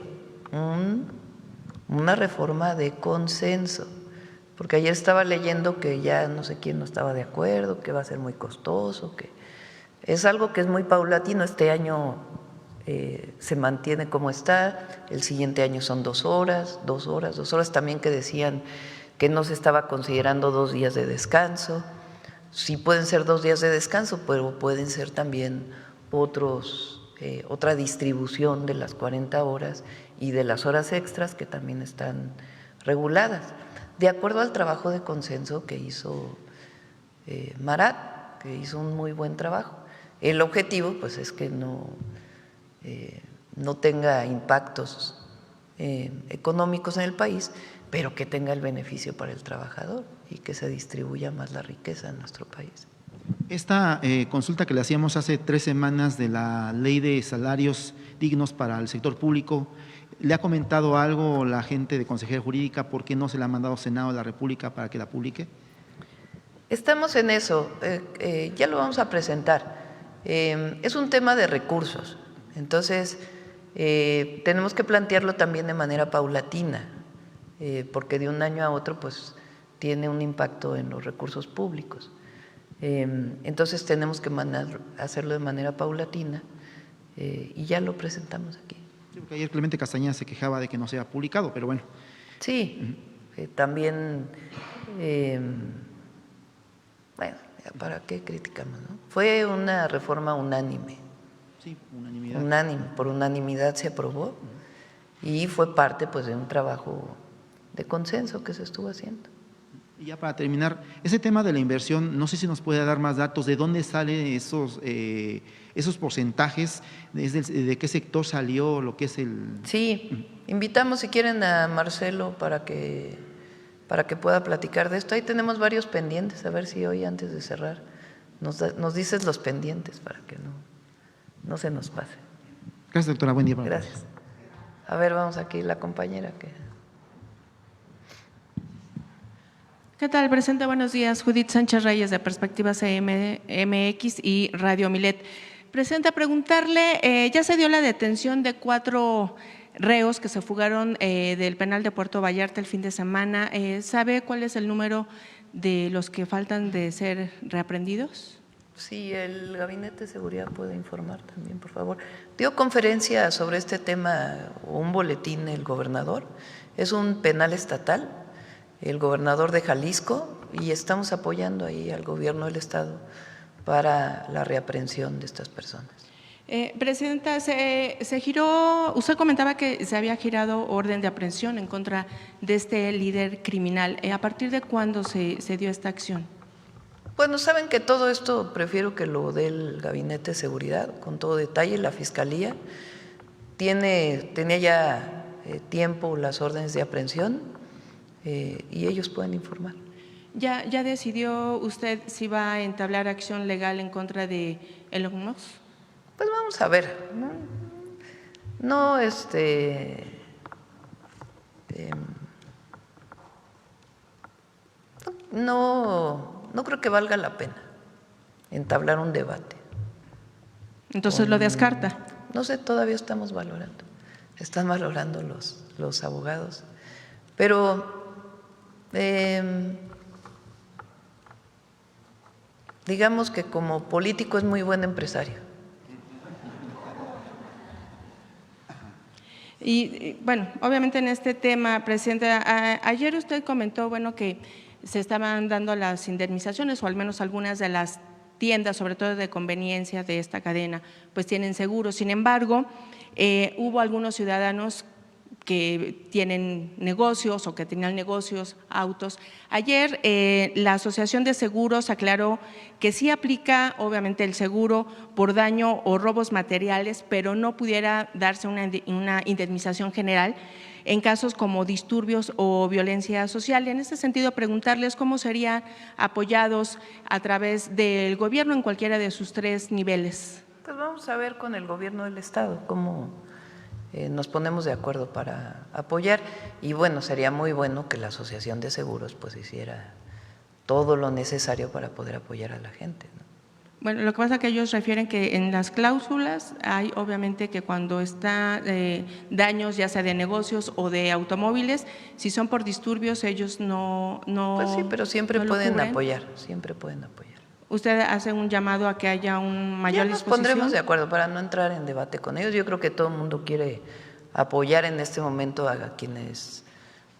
una reforma de consenso, porque ayer estaba leyendo que ya no sé quién no estaba de acuerdo, que va a ser muy costoso, que es algo que es muy paulatino. Este año se mantiene como está, el siguiente año son 2 horas también que decían que no se estaba considerando 2 días de descanso. Sí pueden ser 2 días de descanso, pero pueden ser también otra distribución de las 40 horas y de las horas extras que también están reguladas, de acuerdo al trabajo de consenso que hizo Marat, que hizo un muy buen trabajo. El objetivo pues es que no tenga impactos económicos en el país, pero que tenga el beneficio para el trabajador y que se distribuya más la riqueza en nuestro país. Esta consulta que le hacíamos hace 3 semanas de la ley de salarios dignos para el sector público, ¿le ha comentado algo la gente de Consejería Jurídica? ¿Por qué no se le ha mandado al Senado de la República para que la publique? Estamos en eso, ya lo vamos a presentar. Es un tema de recursos, entonces tenemos que plantearlo también de manera paulatina, porque de un año a otro pues tiene un impacto en los recursos públicos. Entonces tenemos que hacerlo de manera paulatina y ya lo presentamos aquí. Sí, porque ayer Clemente Castañeda se quejaba de que no se ha publicado, pero bueno. Sí, también, bueno, ¿para qué criticamos, no? Fue una reforma unánime. Sí, unanimidad. Unánime, por unanimidad se aprobó y fue parte pues de un trabajo de consenso que se estuvo haciendo. Y ya para terminar, ese tema de la inversión, no sé si nos puede dar más datos, ¿de dónde salen esos porcentajes? ¿De qué sector salió lo que es el...? Sí, invitamos si quieren a Marcelo para que pueda platicar de esto. Ahí tenemos varios pendientes, a ver si hoy antes de cerrar nos dices los pendientes para que no se nos pase. Gracias, doctora, buen día. Gracias. A ver, vamos aquí, la compañera que… ¿Qué tal, presidente? Buenos días. Judith Sánchez Reyes, de Perspectiva CMX y Radio Milet. Presidenta, preguntarle, ya se dio la detención de 4 reos que se fugaron del penal de Puerto Vallarta el fin de semana. ¿Sabe cuál es el número de los que faltan de ser reaprendidos? Sí, el Gabinete de Seguridad puede informar también, por favor. Dio conferencia sobre este tema, un boletín el gobernador. Es un penal estatal, el gobernador de Jalisco, y estamos apoyando ahí al gobierno del estado para la reaprehensión de estas personas. Presidenta, se giró, usted comentaba que se había girado orden de aprehensión en contra de este líder criminal. ¿A partir de cuándo se dio esta acción? Bueno, saben que todo esto prefiero que lo dé el Gabinete de Seguridad con todo detalle. La Fiscalía tenía ya tiempo las órdenes de aprehensión y ellos pueden informar. ¿Ya decidió usted si va a entablar acción legal en contra de Elon Musk? Pues vamos a ver, no creo que valga la pena entablar un debate. Entonces lo descarta. No sé, todavía estamos valorando. Están valorando los abogados. Pero digamos que como político es muy buen empresario. Y bueno, obviamente en este tema, presidente, ayer usted comentó, bueno, que se estaban dando las indemnizaciones o al menos algunas de las tiendas, sobre todo de conveniencia de esta cadena, pues tienen seguro. Sin embargo, hubo algunos ciudadanos que tienen negocios o que tenían negocios, autos. Ayer la Asociación de Seguros aclaró que sí aplica obviamente el seguro por daño o robos materiales, pero no pudiera darse una indemnización general en casos como disturbios o violencia social. En este sentido, preguntarles cómo serían apoyados a través del gobierno en cualquiera de sus 3 niveles. Pues vamos a ver con el gobierno del Estado cómo nos ponemos de acuerdo para apoyar. Y bueno, sería muy bueno que la Asociación de Seguros pues hiciera todo lo necesario para poder apoyar a la gente, ¿no? Bueno, lo que pasa es que ellos refieren que en las cláusulas hay obviamente que cuando está daños ya sea de negocios o de automóviles, si son por disturbios ellos no Pues sí, pero siempre no pueden cubren. apoyar, siempre pueden apoyar. ¿Usted hace un llamado a que haya un mayor Ya nos disposición? pondremos de acuerdo para no entrar en debate con ellos. Yo creo que todo el mundo quiere apoyar en este momento a quienes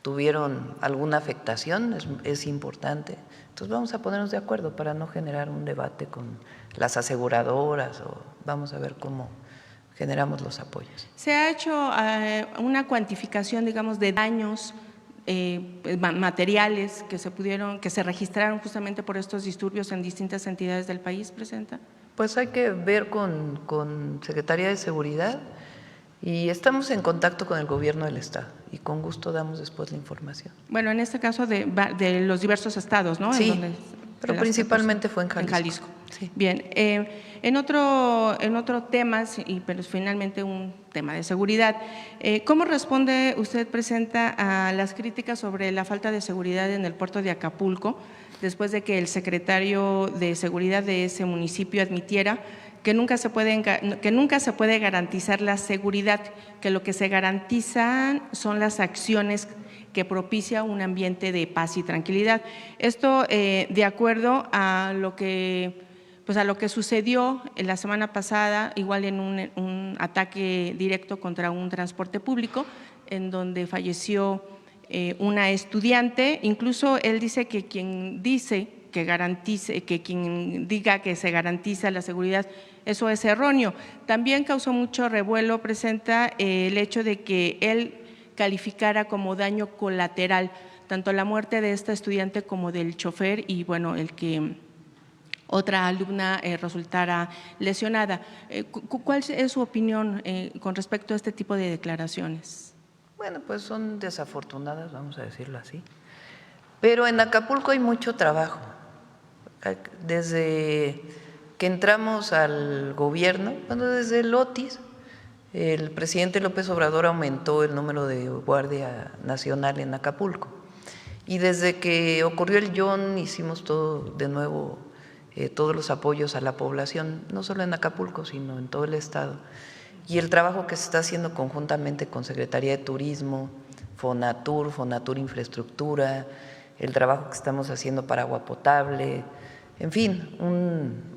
tuvieron alguna afectación, es importante. Entonces vamos a ponernos de acuerdo para no generar un debate con las aseguradoras o vamos a ver cómo generamos los apoyos. ¿Se ha hecho una cuantificación, digamos, de daños materiales que se registraron justamente por estos disturbios en distintas entidades del país, Presidenta? Pues hay que ver con Secretaría de Seguridad y estamos en contacto con el gobierno del Estado y con gusto damos después la información. Bueno, en este caso de los diversos estados, ¿no? Sí, en donde pero principalmente fue en Jalisco. En Jalisco. Sí. Bien, en otro tema, pero finalmente un tema de seguridad, ¿cómo responde usted, Presidenta, a las críticas sobre la falta de seguridad en el puerto de Acapulco, después de que el secretario de Seguridad de ese municipio admitiera que nunca se puede garantizar la seguridad, que lo que se garantizan son las acciones que propicia un ambiente de paz y tranquilidad? Esto de acuerdo a lo que sucedió la semana pasada, igual en un ataque directo contra un transporte público, en donde falleció una estudiante. Incluso él dice que quien diga que se garantiza la seguridad, eso es erróneo. También causó mucho revuelo, Presidenta, el hecho de que él calificara como daño colateral tanto la muerte de esta estudiante como del chofer y bueno, el que otra alumna resultara lesionada. ¿Cuál es su opinión con respecto a este tipo de declaraciones? Bueno, pues son desafortunadas, vamos a decirlo así. Pero en Acapulco hay mucho trabajo. Desde que entramos al gobierno, bueno, desde el Otis, el presidente López Obrador aumentó el número de Guardia Nacional en Acapulco. Y desde que ocurrió el John hicimos todo de nuevo, todos los apoyos a la población, no solo en Acapulco, sino en todo el estado. Y el trabajo que se está haciendo conjuntamente con Secretaría de Turismo, Fonatur Infraestructura, el trabajo que estamos haciendo para agua potable, en fin,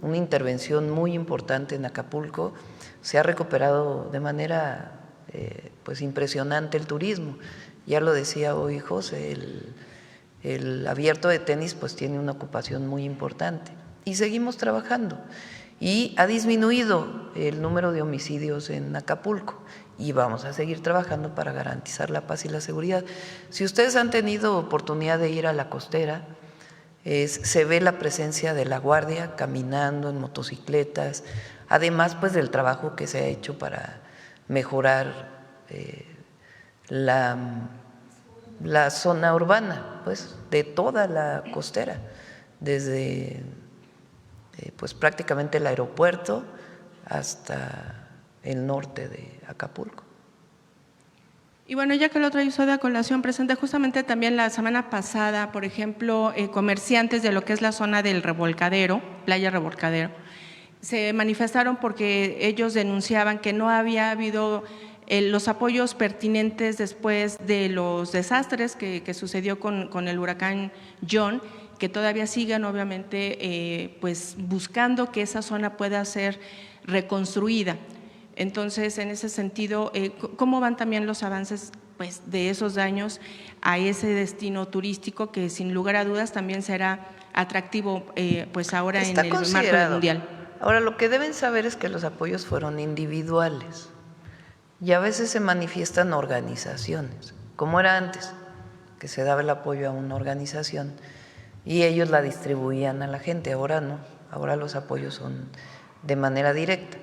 una intervención muy importante en Acapulco. Se ha recuperado de manera pues impresionante el turismo. Ya lo decía hoy José, el abierto de tenis pues tiene una ocupación muy importante y seguimos trabajando y ha disminuido el número de homicidios en Acapulco y vamos a seguir trabajando para garantizar la paz y la seguridad. Si ustedes han tenido oportunidad de ir a la costera, se ve la presencia de la Guardia caminando en motocicletas, además pues del trabajo que se ha hecho para mejorar la zona urbana pues de toda la costera, desde pues prácticamente el aeropuerto hasta el norte de Acapulco. Y bueno, ya que lo trae usted a colación, presente justamente también la semana pasada, por ejemplo, comerciantes de lo que es la zona del Revolcadero, Playa Revolcadero, se manifestaron porque ellos denunciaban que no había habido los apoyos pertinentes después de los desastres que sucedió con el huracán John, que todavía siguen obviamente pues buscando que esa zona pueda ser reconstruida. Entonces, en ese sentido, ¿cómo van también los avances pues, de esos daños a ese destino turístico que sin lugar a dudas también será atractivo pues ahora en el marco del Mundial? Ahora, lo que deben saber es que los apoyos fueron individuales y a veces se manifiestan organizaciones, como era antes, que se daba el apoyo a una organización y ellos la distribuían a la gente. Ahora no, ahora los apoyos son de manera directa.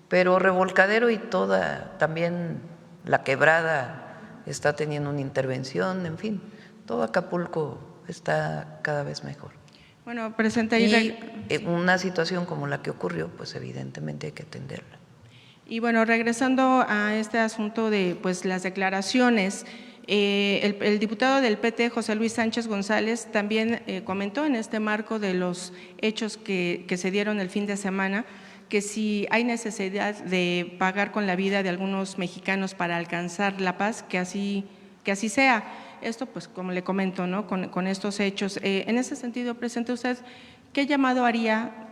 Pero Revolcadero y toda, también la Quebrada está teniendo una intervención, en fin, todo Acapulco está cada vez mejor. Bueno, presente y una situación como la que ocurrió, pues evidentemente hay que atenderla. Y bueno, regresando a este asunto de pues las declaraciones, el diputado del PT, José Luis Sánchez González, también comentó en este marco de los hechos que se dieron el fin de semana, que si hay necesidad de pagar con la vida de algunos mexicanos para alcanzar la paz, que así sea. Esto, pues, como le comento, ¿no? Con estos hechos. En ese sentido, presente usted, ¿qué llamado haría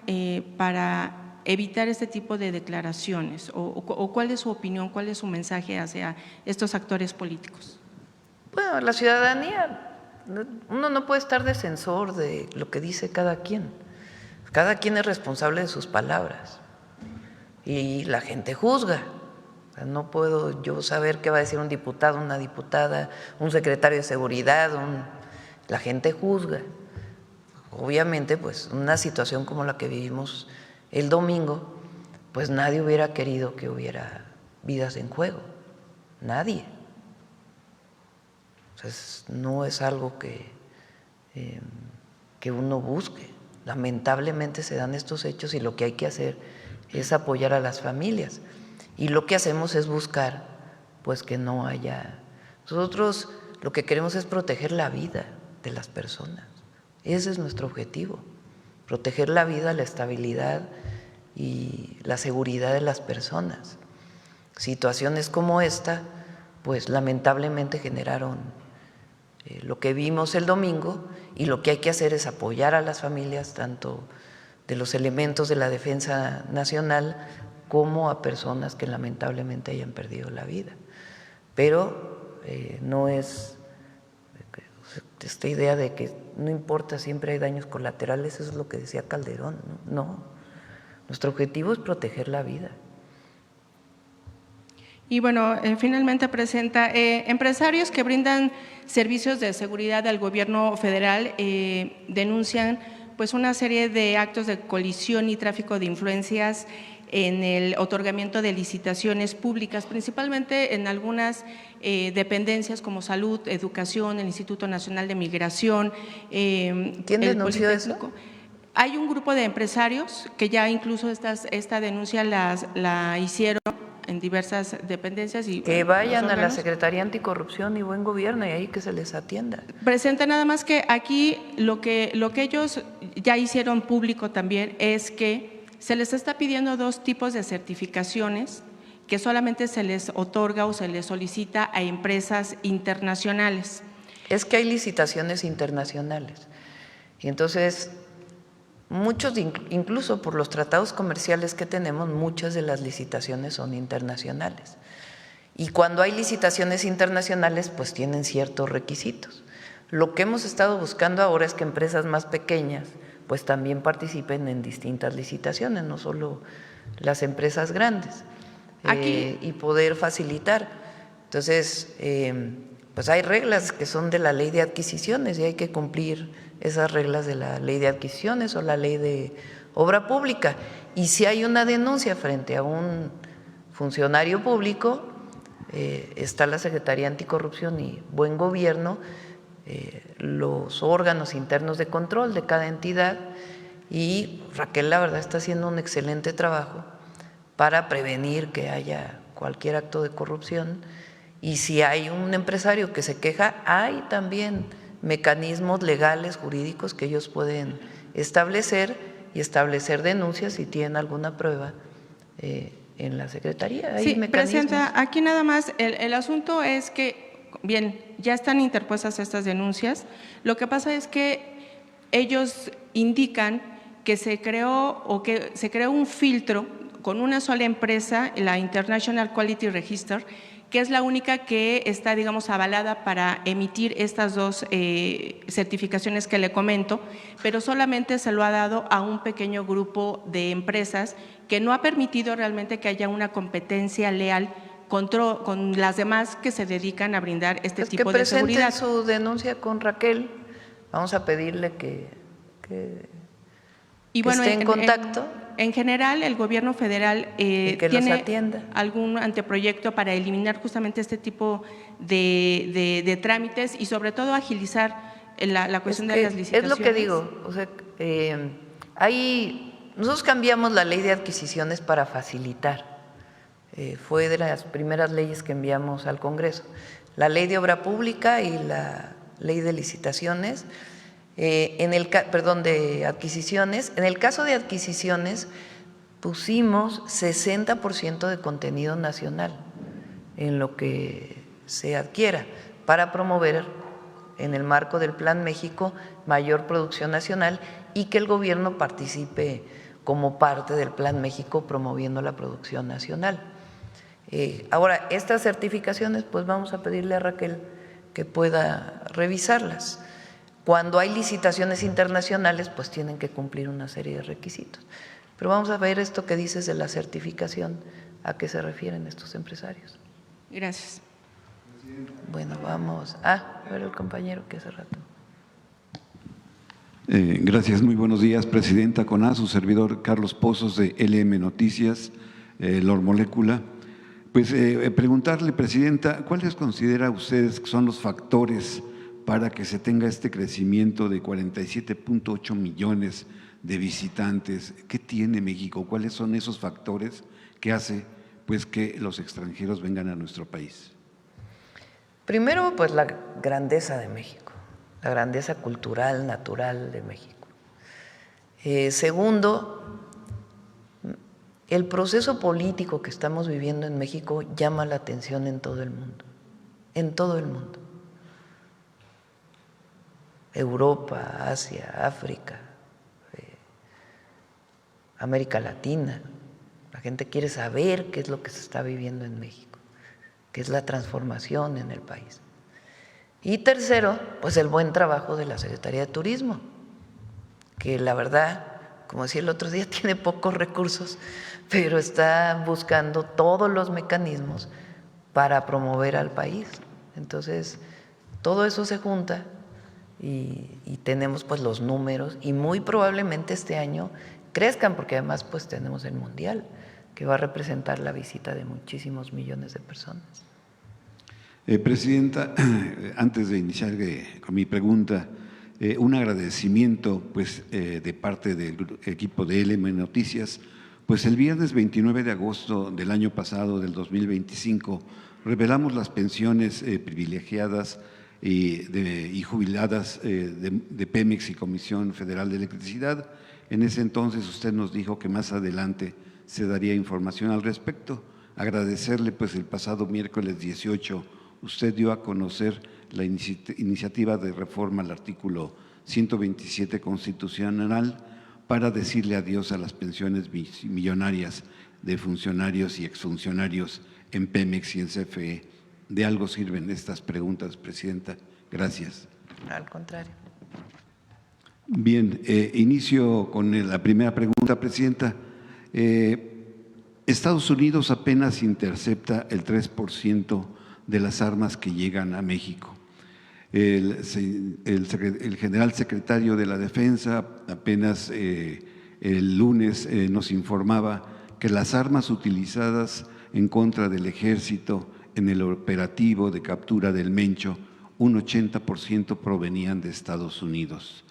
para evitar este tipo de declaraciones? ¿O cuál es su opinión, cuál es su mensaje hacia estos actores políticos? Bueno, la ciudadanía, uno no puede estar de censor de lo que dice cada quien. Cada quien es responsable de sus palabras. Y la gente juzga. No puedo yo saber qué va a decir un diputado, una diputada, un secretario de seguridad, la gente juzga. Obviamente, pues una situación como la que vivimos el domingo, pues nadie hubiera querido que hubiera vidas en juego, nadie. Entonces, no es algo que uno busque. Lamentablemente se dan estos hechos y lo que hay que hacer es apoyar a las familias. Y lo que hacemos es buscar, pues, que no haya… Nosotros lo que queremos es proteger la vida de las personas. Ese es nuestro objetivo, proteger la vida, la estabilidad y la seguridad de las personas. Situaciones como esta, pues, lamentablemente generaron lo que vimos el domingo, y lo que hay que hacer es apoyar a las familias, tanto de los elementos de la defensa nacional como a personas que lamentablemente hayan perdido la vida. Pero no es esta idea de que no importa, siempre hay daños colaterales, eso es lo que decía Calderón, no. Nuestro objetivo es proteger la vida. Y bueno, finalmente presenta empresarios que brindan servicios de seguridad al gobierno federal denuncian pues una serie de actos de colisión y tráfico de influencias en el otorgamiento de licitaciones públicas, principalmente en algunas dependencias como salud, educación, el Instituto Nacional de Migración. ¿Quién denunció eso? Hay un grupo de empresarios que ya incluso esta denuncia la hicieron en diversas dependencias. Y que vayan a la Secretaría Anticorrupción y Buen Gobierno y ahí que se les atienda. Presenta nada más que aquí lo que ellos ya hicieron público también es que se les está pidiendo dos tipos de certificaciones que solamente se les otorga o se les solicita a empresas internacionales. Es que hay licitaciones internacionales y entonces muchos, incluso por los tratados comerciales que tenemos, muchas de las licitaciones son internacionales. Y cuando hay licitaciones internacionales, pues tienen ciertos requisitos. Lo que hemos estado buscando ahora es que empresas más pequeñas pues también participen en distintas licitaciones, no solo las empresas grandes, y poder facilitar. Entonces, pues hay reglas que son de la ley de adquisiciones y hay que cumplir esas reglas de la ley de adquisiciones o la ley de obra pública. Y si hay una denuncia frente a un funcionario público, está la Secretaría Anticorrupción y Buen Gobierno, los órganos internos de control de cada entidad, y Raquel la verdad está haciendo un excelente trabajo para prevenir que haya cualquier acto de corrupción Y si hay un empresario que se queja, hay también mecanismos legales, jurídicos que ellos pueden establecer y establecer denuncias si tienen alguna prueba en la Secretaría. Hay sí, mecanismos. Presidenta, aquí nada más, el asunto es que, bien, ya están interpuestas estas denuncias. Lo que pasa es que ellos indican que se creó un filtro con una sola empresa, la International Quality Register, que es la única que está, digamos, avalada para emitir estas dos certificaciones que le comento, pero solamente se lo ha dado a un pequeño grupo de empresas que no ha permitido realmente que haya una competencia leal con las demás que se dedican a brindar este tipo de seguridad. Que presenten su denuncia con Raquel. Vamos a pedirle que esté en contacto. En general, el gobierno federal tiene algún anteproyecto para eliminar justamente este tipo de trámites y sobre todo agilizar la cuestión de las licitaciones. Es lo que digo, o sea, nosotros cambiamos la ley de adquisiciones para facilitar, fue de las primeras leyes que enviamos al Congreso, la ley de obra pública y la ley de licitaciones, de adquisiciones. En el caso de adquisiciones pusimos 60% de contenido nacional en lo que se adquiera para promover en el marco del Plan México mayor producción nacional y que el gobierno participe como parte del Plan México promoviendo la producción nacional. Ahora, estas certificaciones, pues vamos a pedirle a Raquel que pueda revisarlas. Cuando hay licitaciones internacionales, pues tienen que cumplir una serie de requisitos. Pero vamos a ver esto que dices de la certificación, ¿a qué se refieren estos empresarios? Gracias. Bueno, vamos a ver el compañero que hace rato. Gracias, muy buenos días, Presidenta CONAS, su servidor Carlos Pozos de LM Noticias, Lor Molécula. Pues preguntarle, Presidenta, ¿cuáles considera ustedes que son los factores para que se tenga este crecimiento de 47.8 millones de visitantes? ¿Qué tiene México? ¿Cuáles son esos factores que hace pues que los extranjeros vengan a nuestro país? Primero, pues la grandeza de México, la grandeza cultural, natural de México. Segundo, el proceso político que estamos viviendo en México llama la atención en todo el mundo, en todo el mundo. Europa, Asia, África, América Latina. La gente quiere saber qué es lo que se está viviendo en México, qué es la transformación en el país. Y tercero, pues el buen trabajo de la Secretaría de Turismo, que la verdad, como decía el otro día, tiene pocos recursos, pero está buscando todos los mecanismos para promover al país. Entonces, todo eso se junta y tenemos pues los números y muy probablemente este año crezcan porque además pues tenemos el Mundial que va a representar la visita de muchísimos millones de personas. Presidenta, antes de iniciar con mi pregunta, un agradecimiento pues de parte del equipo de LM Noticias, pues el viernes 29 de agosto del año pasado, del 2025, revelamos las pensiones privilegiadas y jubiladas de Pemex y Comisión Federal de Electricidad. En ese entonces usted nos dijo que más adelante se daría información al respecto. Agradecerle pues el pasado miércoles 18 usted dio a conocer la iniciativa de reforma al artículo 127 constitucional para decirle adiós a las pensiones millonarias de funcionarios y exfuncionarios en Pemex y en CFE. ¿De algo sirven estas preguntas, Presidenta? Gracias. Al contrario. Bien, inicio con la primera pregunta, Presidenta. Estados Unidos apenas intercepta el 3% de las armas que llegan a México. El general secretario de la Defensa apenas el lunes nos informaba que las armas utilizadas en contra del ejército en el operativo de captura del Mencho, un 80% provenían de Estados Unidos.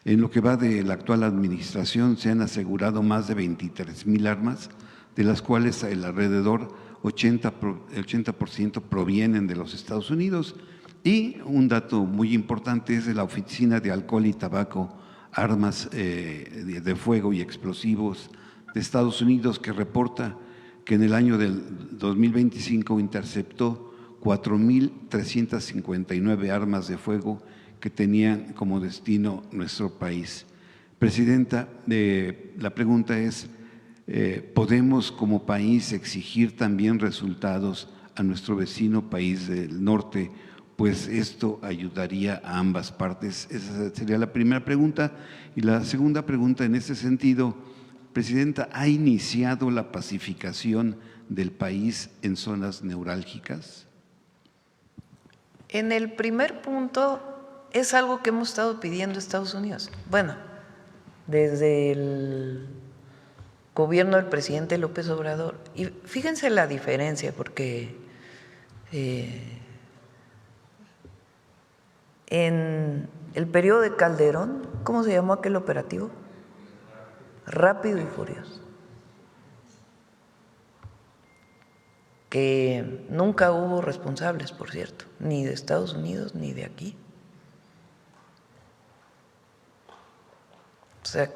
En lo que va de la actual administración se han asegurado más de 23,000 armas, de las cuales el alrededor 80% provienen de los Estados Unidos. Y un dato muy importante es de la Oficina de Alcohol y Tabaco, Armas de Fuego y Explosivos de Estados Unidos, que reporta que en el año del 2025 interceptó 4.359 armas de fuego que tenían como destino nuestro país. Presidenta, la pregunta es, ¿podemos como país exigir también resultados a nuestro vecino país del norte? Pues esto ayudaría a ambas partes. Esa sería la primera pregunta. Y la segunda pregunta en este sentido, Presidenta, ¿ha iniciado la pacificación del país en zonas neurálgicas? En el primer punto es algo que hemos estado pidiendo a Estados Unidos. Bueno, desde el gobierno del presidente López Obrador. Y fíjense la diferencia, porque en el periodo de Calderón, ¿cómo se llamó aquel operativo? Rápido y Furioso. Que nunca hubo responsables, por cierto, ni de Estados Unidos ni de aquí. O sea,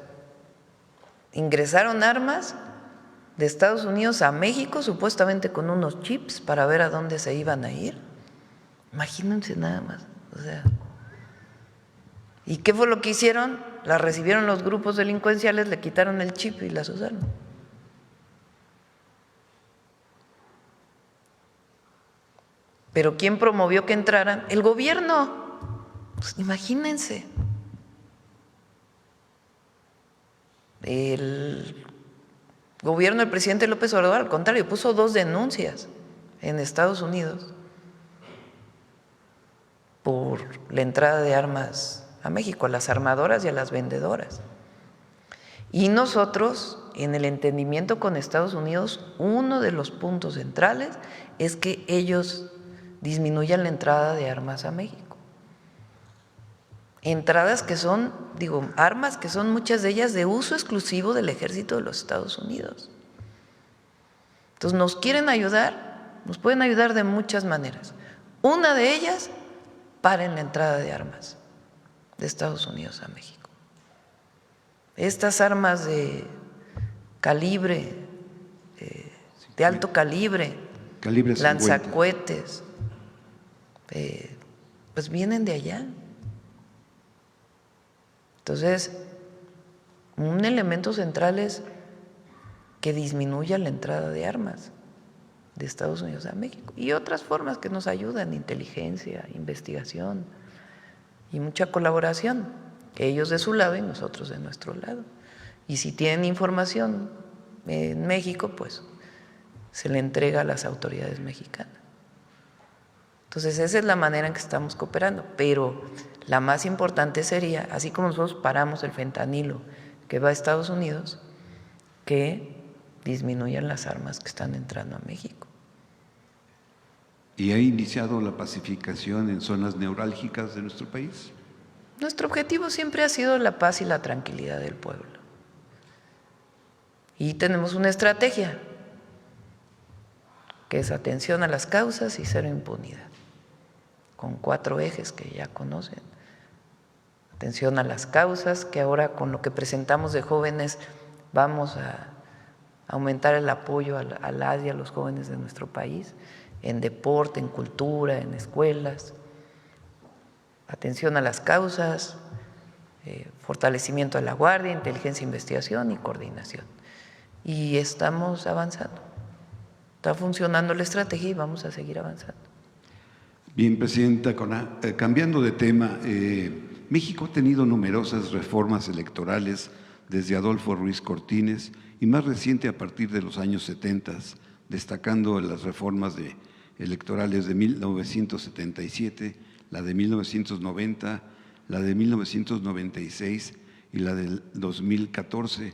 ingresaron armas de Estados Unidos a México, supuestamente con unos chips para ver a dónde se iban a ir. Imagínense nada más. O sea, ¿y qué fue lo que hicieron? Las recibieron los grupos delincuenciales, le quitaron el chip y las usaron. ¿Pero quién promovió que entraran? El gobierno. Pues imagínense. El gobierno del presidente López Obrador, al contrario, puso 2 denuncias en Estados Unidos por la entrada de armas a México, a las armadoras y a las vendedoras. Y nosotros, en el entendimiento con Estados Unidos, uno de los puntos centrales es que ellos disminuyan la entrada de armas a México. Entradas que son, armas que son muchas de ellas de uso exclusivo del ejército de los Estados Unidos. Entonces, nos quieren ayudar, nos pueden ayudar de muchas maneras. Una de ellas, paren la entrada de armas de Estados Unidos a México. Estas armas de calibre, de alto calibre, lanzacohetes, pues vienen de allá. Entonces, un elemento central es que disminuya la entrada de armas de Estados Unidos a México y otras formas que nos ayudan, inteligencia, investigación y mucha colaboración, ellos de su lado y nosotros de nuestro lado. Y si tienen información en México, pues se le entrega a las autoridades mexicanas. Entonces, esa es la manera en que estamos cooperando, pero la más importante sería, así como nosotros paramos el fentanilo que va a Estados Unidos, que disminuyan las armas que están entrando a México. ¿Y ha iniciado la pacificación en zonas neurálgicas de nuestro país? Nuestro objetivo siempre ha sido la paz y la tranquilidad del pueblo. Y tenemos una estrategia, que es atención a las causas y cero impunidad, con 4 ejes que ya conocen. Atención a las causas, que ahora con lo que presentamos de jóvenes vamos a aumentar el apoyo a las y a los jóvenes de nuestro país, en deporte, en cultura, en escuelas. Atención a las causas, fortalecimiento de la guardia, inteligencia, investigación y coordinación. Y estamos avanzando. Está funcionando la estrategia y vamos a seguir avanzando. Bien, Presidenta, cambiando de tema, México ha tenido numerosas reformas electorales desde Adolfo Ruiz Cortines y más reciente a partir de los años 70, destacando las reformas electorales de 1977, la de 1990, la de 1996 y la del 2014.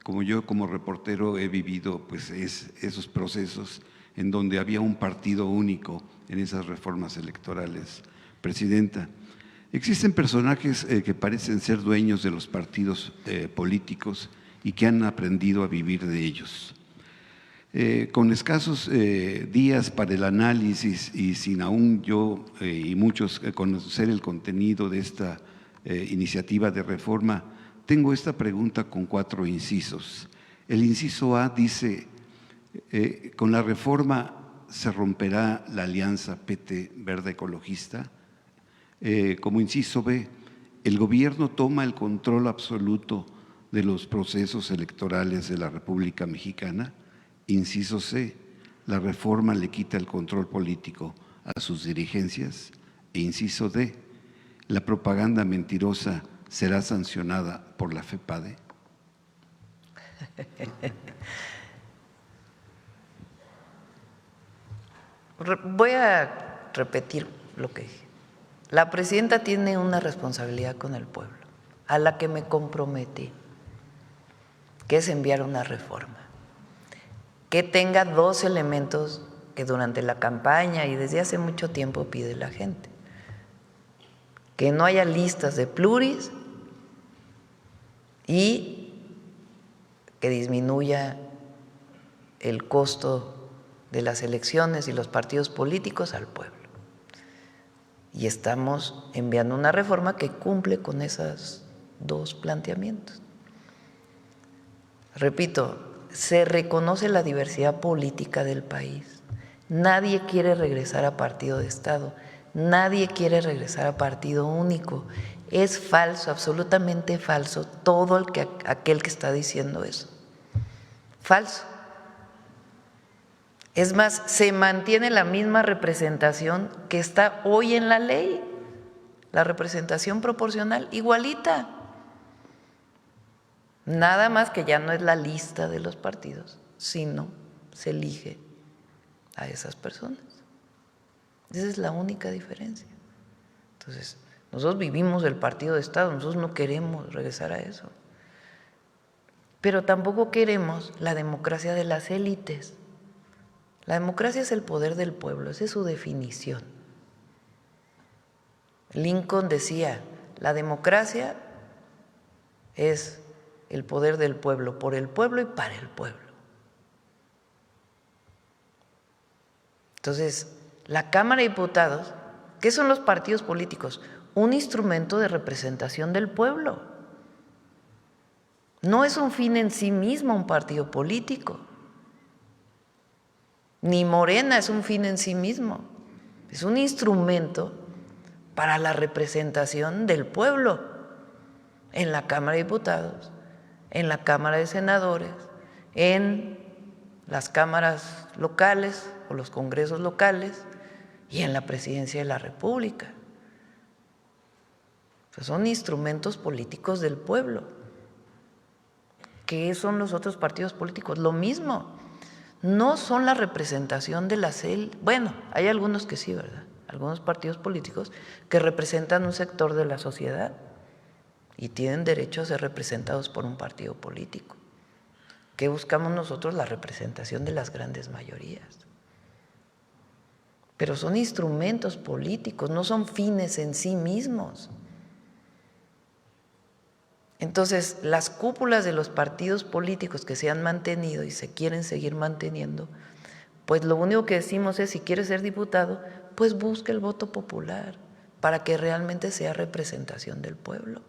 Como yo como reportero he vivido pues esos procesos en donde había un partido único en esas reformas electorales. Presidenta, existen personajes que parecen ser dueños de los partidos políticos y que han aprendido a vivir de ellos. Con escasos días para el análisis y sin aún yo y muchos conocer el contenido de esta iniciativa de reforma, tengo esta pregunta con 4 incisos. El inciso A dice, con la reforma se romperá la alianza PT Verde Ecologista. Como inciso B, el gobierno toma el control absoluto de los procesos electorales de la República Mexicana. Inciso C, la reforma le quita el control político a sus dirigencias. E inciso D, la propaganda mentirosa será sancionada por la FEPADE. Voy a repetir lo que dije. La presidenta tiene una responsabilidad con el pueblo, a la que me comprometí, que es enviar una reforma que tenga 2 elementos que durante la campaña y desde hace mucho tiempo pide la gente: que no haya listas de pluris y que disminuya el costo de las elecciones y los partidos políticos al pueblo. Y estamos enviando una reforma que cumple con esos 2 planteamientos. Repito, se reconoce la diversidad política del país. Nadie quiere regresar a partido de Estado, nadie quiere regresar a partido único. Es falso, absolutamente falso, todo aquel que está diciendo eso. Falso. Es más, se mantiene la misma representación que está hoy en la ley, la representación proporcional, igualita. Nada más que ya no es la lista de los partidos, sino se elige a esas personas. Esa es la única diferencia. Entonces, nosotros vivimos el partido de Estado, nosotros no queremos regresar a eso. Pero tampoco queremos la democracia de las élites. La democracia es el poder del pueblo, esa es su definición. Lincoln decía, la democracia es el poder del pueblo, por el pueblo y para el pueblo. Entonces, la Cámara de Diputados, ¿qué son los partidos políticos? Un instrumento de representación del pueblo. No es un fin en sí mismo un partido político. Ni Morena es un fin en sí mismo. Es un instrumento para la representación del pueblo en la Cámara de Diputados, en la Cámara de Senadores, en las cámaras locales o los congresos locales y en la Presidencia de la República. O sea, son instrumentos políticos del pueblo. ¿Qué son los otros partidos políticos? Lo mismo. No son la representación de las élites. Bueno, hay algunos que sí, ¿verdad? Algunos partidos políticos que representan un sector de la sociedad y tienen derecho a ser representados por un partido político. ¿Qué buscamos nosotros? La representación de las grandes mayorías. Pero son instrumentos políticos, no son fines en sí mismos. Entonces, las cúpulas de los partidos políticos que se han mantenido y se quieren seguir manteniendo, pues lo único que decimos es, si quieres ser diputado, pues busca el voto popular para que realmente sea representación del pueblo,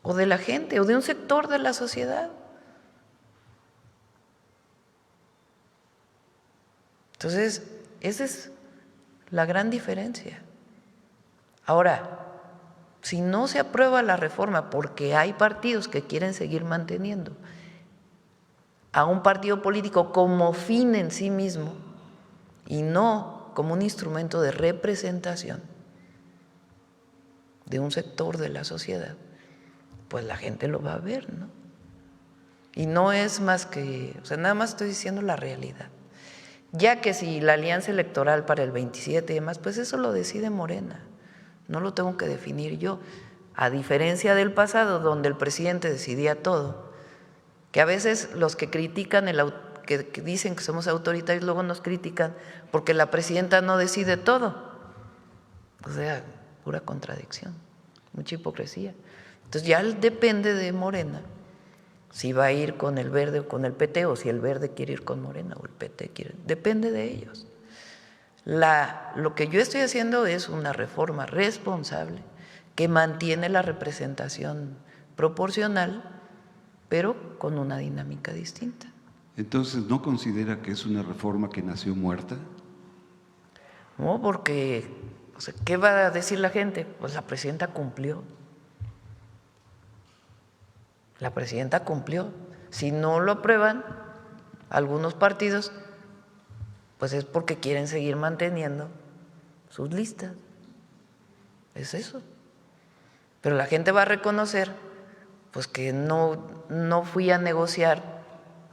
o de la gente, o de un sector de la sociedad. Entonces, esa es la gran diferencia. Ahora, si no se aprueba la reforma porque hay partidos que quieren seguir manteniendo a un partido político como fin en sí mismo y no como un instrumento de representación de un sector de la sociedad, pues la gente lo va a ver, ¿no? Y no es más que, o sea, nada más estoy diciendo la realidad. Ya que si la alianza electoral para el 27 y demás, pues eso lo decide Morena. No lo tengo que definir yo, a diferencia del pasado donde el presidente decidía todo, que a veces los que critican, que dicen que somos autoritarios, luego nos critican porque la presidenta no decide todo. O sea, pura contradicción, mucha hipocresía. Entonces ya depende de Morena si va a ir con el Verde o con el PT, o si el Verde quiere ir con Morena o el PT quiere, depende de ellos. Lo que yo estoy haciendo es una reforma responsable que mantiene la representación proporcional, pero con una dinámica distinta. Entonces, ¿no considera que es una reforma que nació muerta? No, porque, o sea, ¿qué va a decir la gente? Pues la presidenta cumplió. La presidenta cumplió. Si no lo aprueban algunos partidos, pues es porque quieren seguir manteniendo sus listas. Es eso. Pero la gente va a reconocer pues que no fui a negociar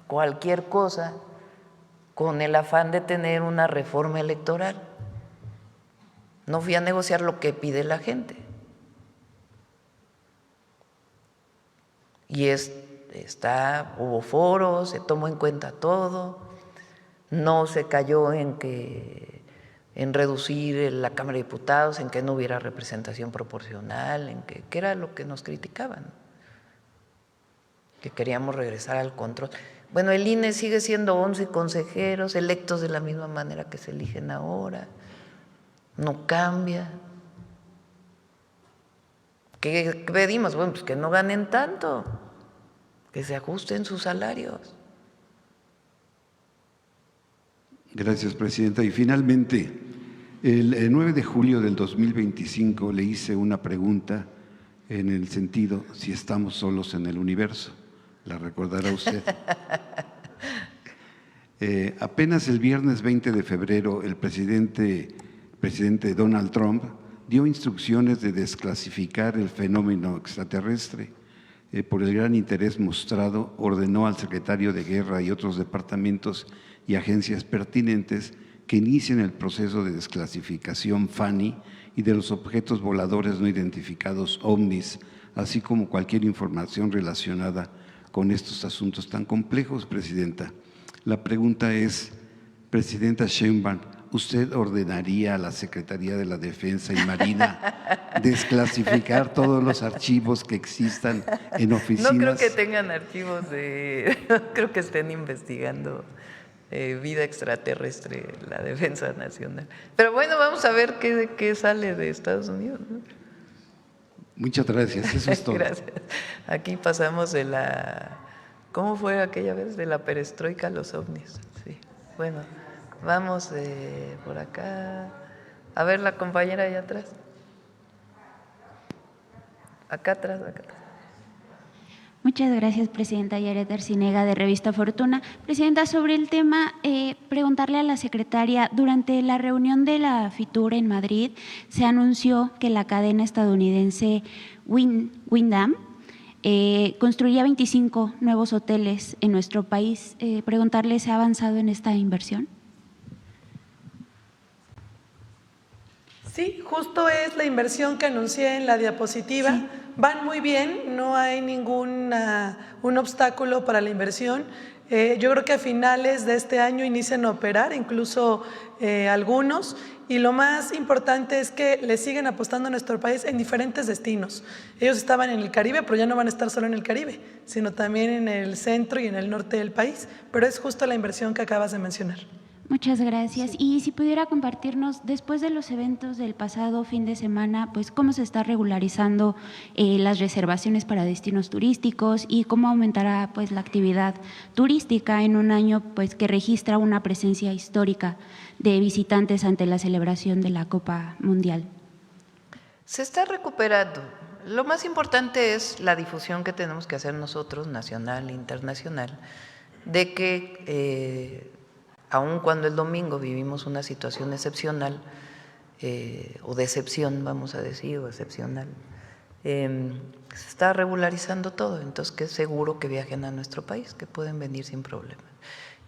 cualquier cosa con el afán de tener una reforma electoral. No fui a negociar lo que pide la gente. Y hubo foros, se tomó en cuenta todo, no se cayó en reducir la Cámara de Diputados, en que no hubiera representación proporcional, en que era lo que nos criticaban, que queríamos regresar al control. Bueno, el INE sigue siendo 11 consejeros electos de la misma manera que se eligen ahora, no cambia. ¿Qué pedimos? Bueno, pues que no ganen tanto, que se ajusten sus salarios. Gracias, presidenta. Y finalmente, el 9 de julio del 2025 le hice una pregunta en el sentido si estamos solos en el universo. ¿La recordará usted? Apenas el viernes 20 de febrero, el presidente Donald Trump dio instrucciones de desclasificar el fenómeno extraterrestre. Por el gran interés mostrado, ordenó al secretario de Guerra y otros departamentos y agencias pertinentes que inicien el proceso de desclasificación FANI y de los objetos voladores no identificados OVNIs, así como cualquier información relacionada con estos asuntos tan complejos, presidenta. La pregunta es, presidenta Sheinbaum, ¿usted ordenaría a la Secretaría de la Defensa y Marina desclasificar todos los archivos que existan en oficinas? No creo que tengan archivos no creo que estén investigando vida extraterrestre, la Defensa Nacional. Pero bueno, vamos a ver qué sale de Estados Unidos, ¿no? Muchas gracias, eso es todo. Gracias. Aquí pasamos de ¿cómo fue aquella vez? De la perestroika a los ovnis. Sí. Bueno, vamos por acá. A ver, la compañera allá atrás. Acá atrás, acá atrás. Muchas gracias, presidenta. Yaret Arcinega, de Revista Fortuna. Presidenta, sobre el tema, preguntarle a la secretaria, durante la reunión de la FITUR en Madrid, se anunció que la cadena estadounidense Wyndham construiría 25 nuevos hoteles en nuestro país. Preguntarle, ¿se ha avanzado en esta inversión? Sí, justo es la inversión que anuncié en la diapositiva. Sí. Van muy bien, no hay un obstáculo para la inversión. Yo creo que a finales de este año inician a operar, incluso algunos, y lo más importante es que le siguen apostando a nuestro país en diferentes destinos. Ellos estaban en el Caribe, pero ya no van a estar solo en el Caribe, sino también en el centro y en el norte del país, pero es justo la inversión que acabas de mencionar. Muchas gracias. Sí. Y si pudiera compartirnos, después de los eventos del pasado fin de semana, pues cómo se está regularizando las reservaciones para destinos turísticos y cómo aumentará pues la actividad turística en un año pues que registra una presencia histórica de visitantes ante la celebración de la Copa Mundial. Se está recuperando. Lo más importante es la difusión que tenemos que hacer nosotros, nacional e internacional, de que aun cuando el domingo vivimos una situación excepcional, o de excepción, vamos a decir, o excepcional, se está regularizando todo, entonces que es seguro que viajen a nuestro país, que pueden venir sin problema.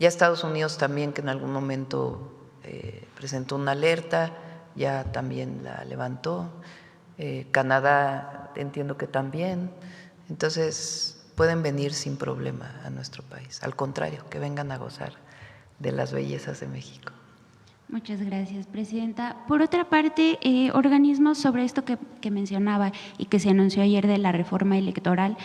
Ya Estados Unidos también, que en algún momento presentó una alerta, ya también la levantó, Canadá entiendo que también, entonces pueden venir sin problema a nuestro país, al contrario, que vengan a gozar de las bellezas de México. Muchas gracias, Presidenta. Por otra parte, organismos sobre esto que mencionaba y que se anunció ayer de la reforma electoral,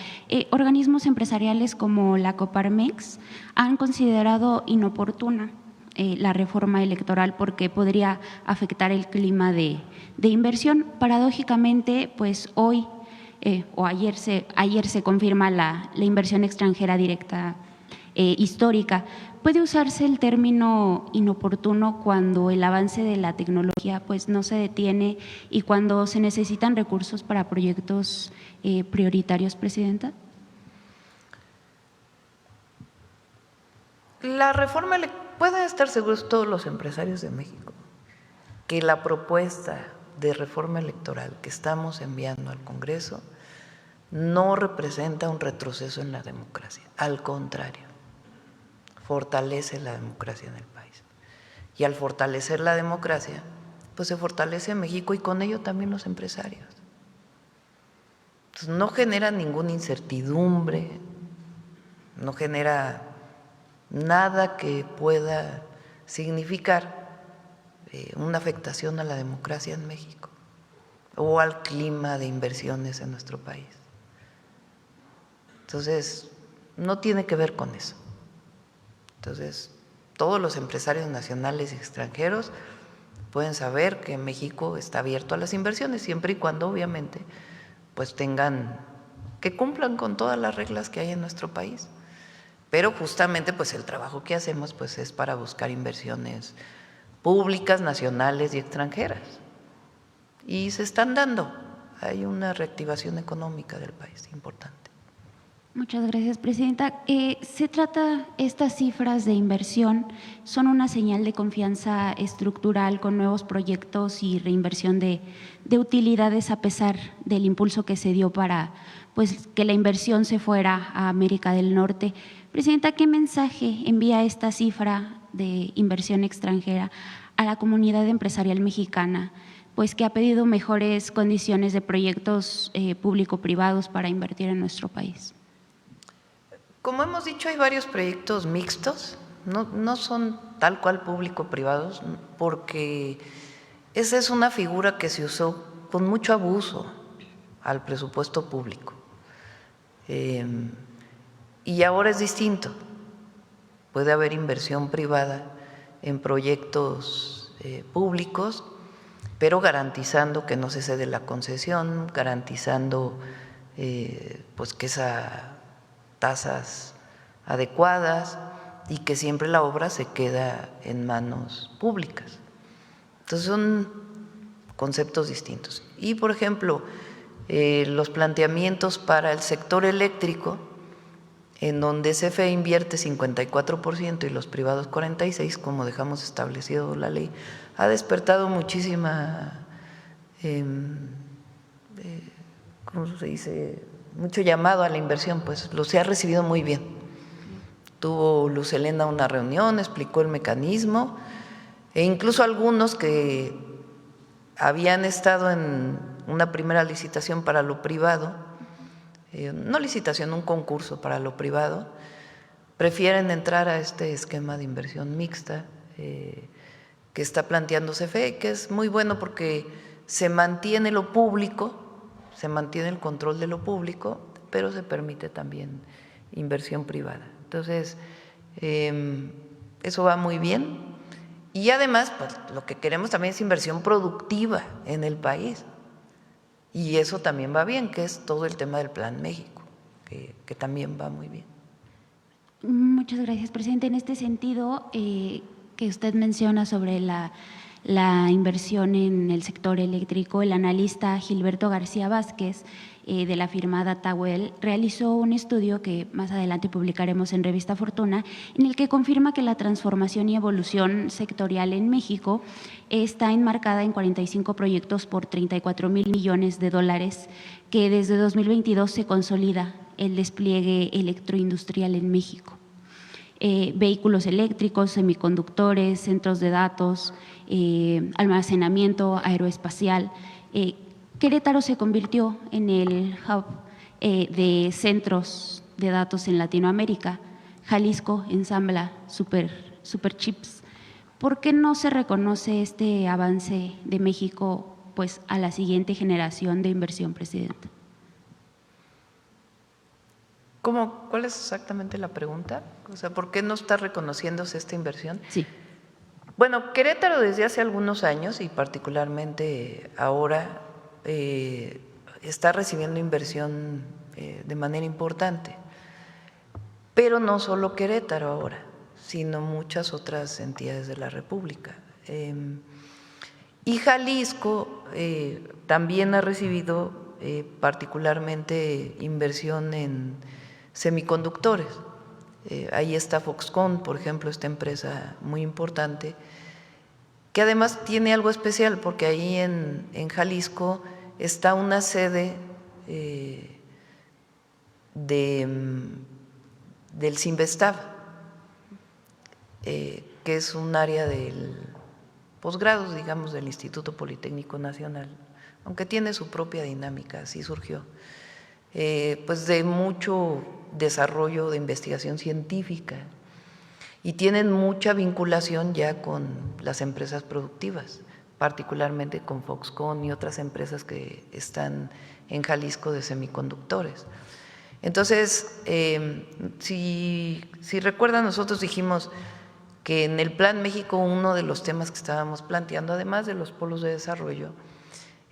organismos empresariales como la Coparmex han considerado inoportuna la reforma electoral porque podría afectar el clima de inversión. Paradójicamente, pues hoy o ayer se confirma la inversión extranjera directa histórica. ¿Puede usarse el término inoportuno cuando el avance de la tecnología pues no se detiene y cuando se necesitan recursos para proyectos prioritarios, Presidenta? La reforma, pueden estar seguros todos los empresarios de México que la propuesta de reforma electoral que estamos enviando al Congreso no representa un retroceso en la democracia, al contrario, fortalece la democracia en el país. Y al fortalecer la democracia, pues se fortalece México y con ello también los empresarios. Entonces, no genera ninguna incertidumbre, no genera nada que pueda significar una afectación a la democracia en México o al clima de inversiones en nuestro país. Entonces, no tiene que ver con eso. Entonces, todos los empresarios nacionales y extranjeros pueden saber que México está abierto a las inversiones, siempre y cuando, obviamente, pues que cumplan con todas las reglas que hay en nuestro país. Pero justamente, pues el trabajo que hacemos, pues es para buscar inversiones públicas, nacionales y extranjeras. Y se están dando. Hay una reactivación económica del país importante. Muchas gracias, Presidenta. Estas cifras de inversión son una señal de confianza estructural con nuevos proyectos y reinversión de utilidades a pesar del impulso que se dio para pues, que la inversión se fuera a América del Norte. Presidenta, ¿qué mensaje envía esta cifra de inversión extranjera a la comunidad empresarial mexicana, pues que ha pedido mejores condiciones de proyectos público-privados para invertir en nuestro país? Como hemos dicho, hay varios proyectos mixtos, no son tal cual público-privados, porque esa es una figura que se usó con mucho abuso al presupuesto público. Y ahora es distinto, puede haber inversión privada en proyectos públicos, pero garantizando que no se cede la concesión, garantizando pues que esas tasas adecuadas y que siempre la obra se queda en manos públicas. Entonces son conceptos distintos. Y por ejemplo, los planteamientos para el sector eléctrico, en donde CFE invierte 54% y los privados 46%, como dejamos establecido la ley, ha despertado muchísima, ¿cómo se dice?, mucho llamado a la inversión, pues se ha recibido muy bien. Tuvo Luz Helena una reunión, explicó el mecanismo, e incluso algunos que habían estado en una primera licitación para lo privado, no licitación, un concurso para lo privado, prefieren entrar a este esquema de inversión mixta que está planteando CFE, que es muy bueno porque se mantiene lo público, se mantiene el control de lo público, pero se permite también inversión privada. Entonces, eso va muy bien. Y además, pues, lo que queremos también es inversión productiva en el país. Y eso también va bien, que es todo el tema del Plan México, que también va muy bien. Muchas gracias, Presidente. En este sentido, que usted menciona sobre la inversión en el sector eléctrico, el analista Gilberto García Vázquez, de la firma DataWell, realizó un estudio que más adelante publicaremos en Revista Fortuna, en el que confirma que la transformación y evolución sectorial en México está enmarcada en 45 proyectos por 34,000 millones de dólares, que desde 2022 se consolida el despliegue electroindustrial en México. Vehículos eléctricos, semiconductores, centros de datos, almacenamiento aeroespacial. Querétaro se convirtió en el hub de centros de datos en Latinoamérica. Jalisco ensambla superchips. ¿por qué no se reconoce este avance de México pues, a la siguiente generación de inversión, Presidenta? ¿Cuál es exactamente la pregunta? O sea, ¿por qué no está reconociéndose esta inversión? Sí. Bueno, Querétaro desde hace algunos años y particularmente ahora está recibiendo inversión de manera importante, pero no solo Querétaro ahora, sino muchas otras entidades de la República. Y Jalisco también ha recibido particularmente inversión en semiconductores. Ahí está Foxconn, por ejemplo, esta empresa muy importante, que además tiene algo especial porque ahí en Jalisco está una sede del Cinvestav, que es un área del posgrados, digamos, del Instituto Politécnico Nacional, aunque tiene su propia dinámica, así surgió, pues de mucho desarrollo de investigación científica y tienen mucha vinculación ya con las empresas productivas, particularmente con Foxconn y otras empresas que están en Jalisco de semiconductores. Entonces, si recuerdan, nosotros dijimos que en el Plan México uno de los temas que estábamos planteando, además de los polos de desarrollo,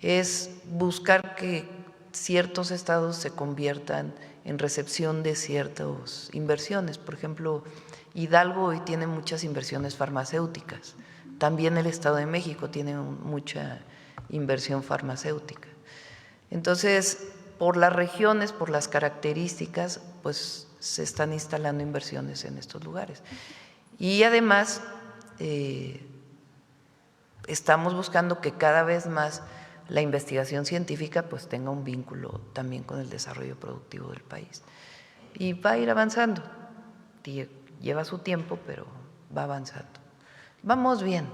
es buscar que ciertos estados se conviertan en recepción de ciertas inversiones. Por ejemplo, Hidalgo hoy tiene muchas inversiones farmacéuticas, también el Estado de México tiene mucha inversión farmacéutica. Entonces, por las regiones, por las características, pues se están instalando inversiones en estos lugares. Y además, estamos buscando que cada vez más la investigación científica pues tenga un vínculo también con el desarrollo productivo del país. Y va a ir avanzando, lleva su tiempo, pero va avanzando. Vamos bien,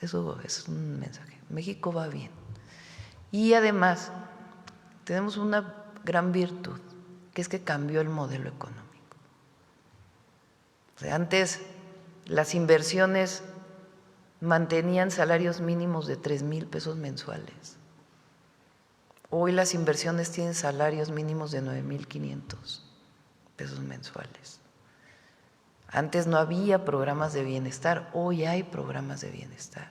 eso es un mensaje, México va bien. Y además tenemos una gran virtud, que es que cambió el modelo económico. O sea, antes las inversiones mantenían salarios mínimos de 3,000 pesos mensuales. Hoy las inversiones tienen salarios mínimos de 9,500 pesos mensuales. Antes no había programas de bienestar, hoy hay programas de bienestar.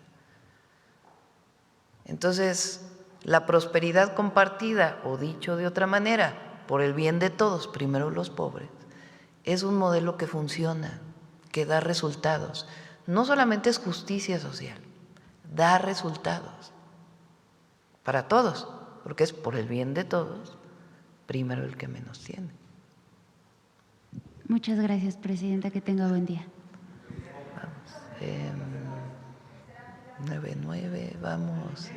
Entonces, la prosperidad compartida, o dicho de otra manera, por el bien de todos, primero los pobres, es un modelo que funciona, que da resultados. No solamente es justicia social, da resultados para todos, porque es por el bien de todos, primero el que menos tiene. Muchas gracias, Presidenta, que tenga buen día. Vamos, 9, vamos.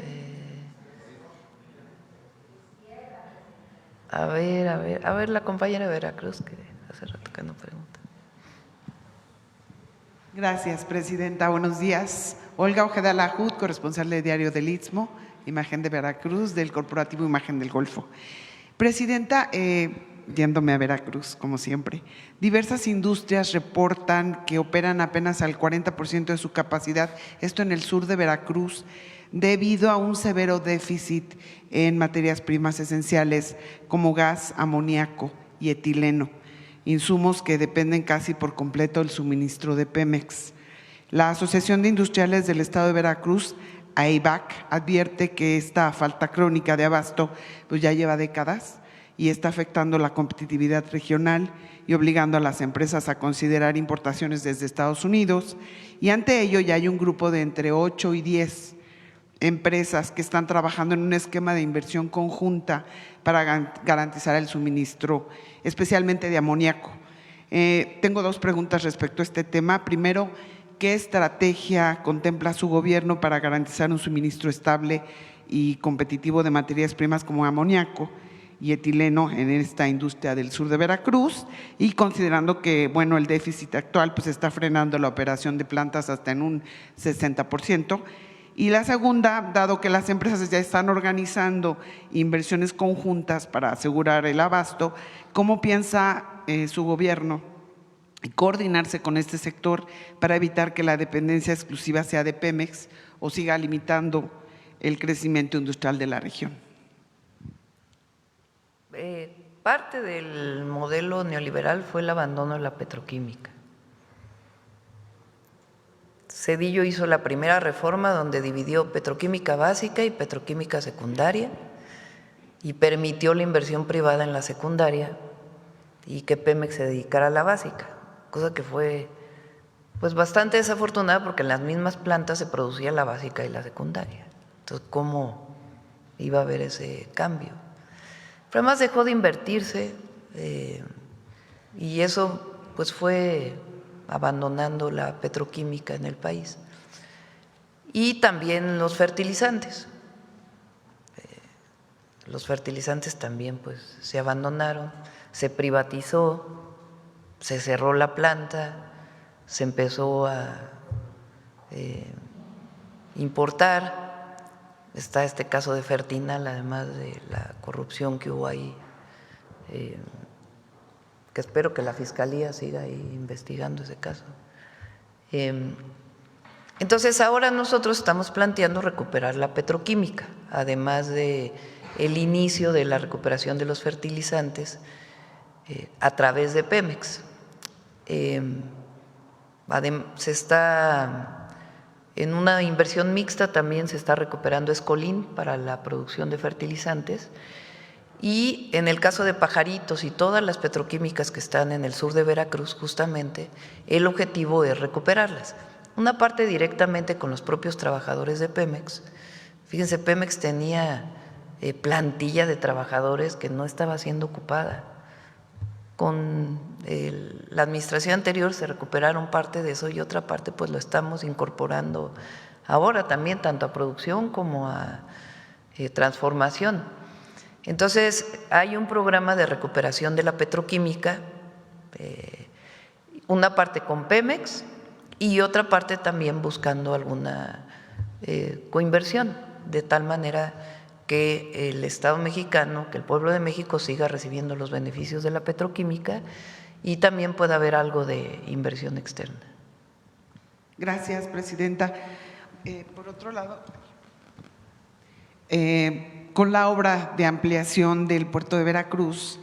A ver, la compañera de Veracruz, que hace rato que no pregunta. Gracias, Presidenta. Buenos días. Olga Ojeda Lajud, corresponsal de Diario del Istmo, Imagen de Veracruz, del Corporativo Imagen del Golfo. Presidenta, yéndome a Veracruz, como siempre, diversas industrias reportan que operan apenas al 40% de su capacidad, esto en el sur de Veracruz, debido a un severo déficit en materias primas esenciales como gas, amoníaco y etileno, insumos que dependen casi por completo del suministro de Pemex. La Asociación de Industriales del Estado de Veracruz, AIVAC, advierte que esta falta crónica de abasto pues ya lleva décadas y está afectando la competitividad regional y obligando a las empresas a considerar importaciones desde Estados Unidos, y ante ello ya hay un grupo de entre 8 y 10 empresas que están trabajando en un esquema de inversión conjunta para garantizar el suministro, especialmente de amoníaco. Tengo dos preguntas respecto a este tema. Primero, ¿qué estrategia contempla su gobierno para garantizar un suministro estable y competitivo de materias primas como amoníaco y etileno en esta industria del sur de Veracruz? Y considerando que, bueno, el déficit actual pues está frenando la operación de plantas hasta en un 60%. Y la segunda, dado que las empresas ya están organizando inversiones conjuntas para asegurar el abasto, ¿cómo piensa su gobierno y coordinarse con este sector para evitar que la dependencia exclusiva sea de Pemex o siga limitando el crecimiento industrial de la región. Parte del modelo neoliberal fue el abandono de la petroquímica. Zedillo hizo la primera reforma donde dividió petroquímica básica y petroquímica secundaria y permitió la inversión privada en la secundaria y que Pemex se dedicara a la básica, cosa que fue pues bastante desafortunada porque en las mismas plantas se producía la básica y la secundaria. Entonces, ¿cómo iba a haber ese cambio? Pero además dejó de invertirse y eso pues fue abandonando la petroquímica en el país. Y también los fertilizantes. Los fertilizantes también pues se abandonaron, se privatizó, se cerró la planta, se empezó a importar. Está este caso de Fertinal, además de la corrupción que hubo ahí, que espero que la Fiscalía siga ahí investigando ese caso. Entonces ahora nosotros estamos planteando recuperar la petroquímica, además de el inicio de la recuperación de los fertilizantes a través de Pemex. Se está en una inversión mixta, también se está recuperando Escolín para la producción de fertilizantes, y en el caso de Pajaritos y todas las petroquímicas que están en el sur de Veracruz, justamente el objetivo es recuperarlas. Una parte directamente con los propios trabajadores de Pemex. Fíjense, Pemex tenía plantilla de trabajadores que no estaba siendo ocupada. Con la administración anterior se recuperaron parte de eso y otra parte pues lo estamos incorporando ahora también, tanto a producción como a transformación. Entonces hay un programa de recuperación de la petroquímica, una parte con Pemex y otra parte también buscando alguna coinversión, de tal manera que el Estado mexicano, que el pueblo de México siga recibiendo los beneficios de la petroquímica y también pueda haber algo de inversión externa. Gracias, presidenta. Por otro lado, con la obra de ampliación del puerto de Veracruz,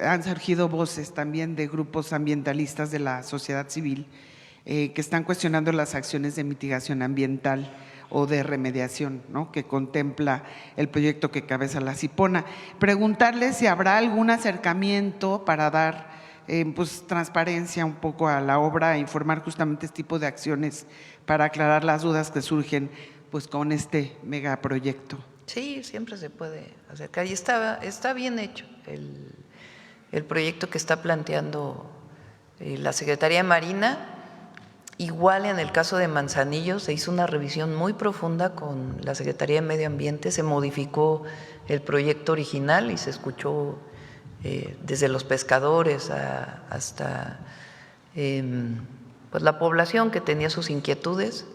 han surgido voces también de grupos ambientalistas de la sociedad civil que están cuestionando las acciones de mitigación ambiental o de remediación, ¿no?, que contempla el proyecto que cabeza la Cipona. Preguntarle si habrá algún acercamiento para dar pues, transparencia un poco a la obra e informar justamente este tipo de acciones para aclarar las dudas que surgen pues, con este megaproyecto. Sí, siempre se puede acercar y está bien hecho el proyecto que está planteando la Secretaría de Marina. Igual en el caso de Manzanillo se hizo una revisión muy profunda con la Secretaría de Medio Ambiente, se modificó el proyecto original y se escuchó desde los pescadores hasta pues la población que tenía sus inquietudes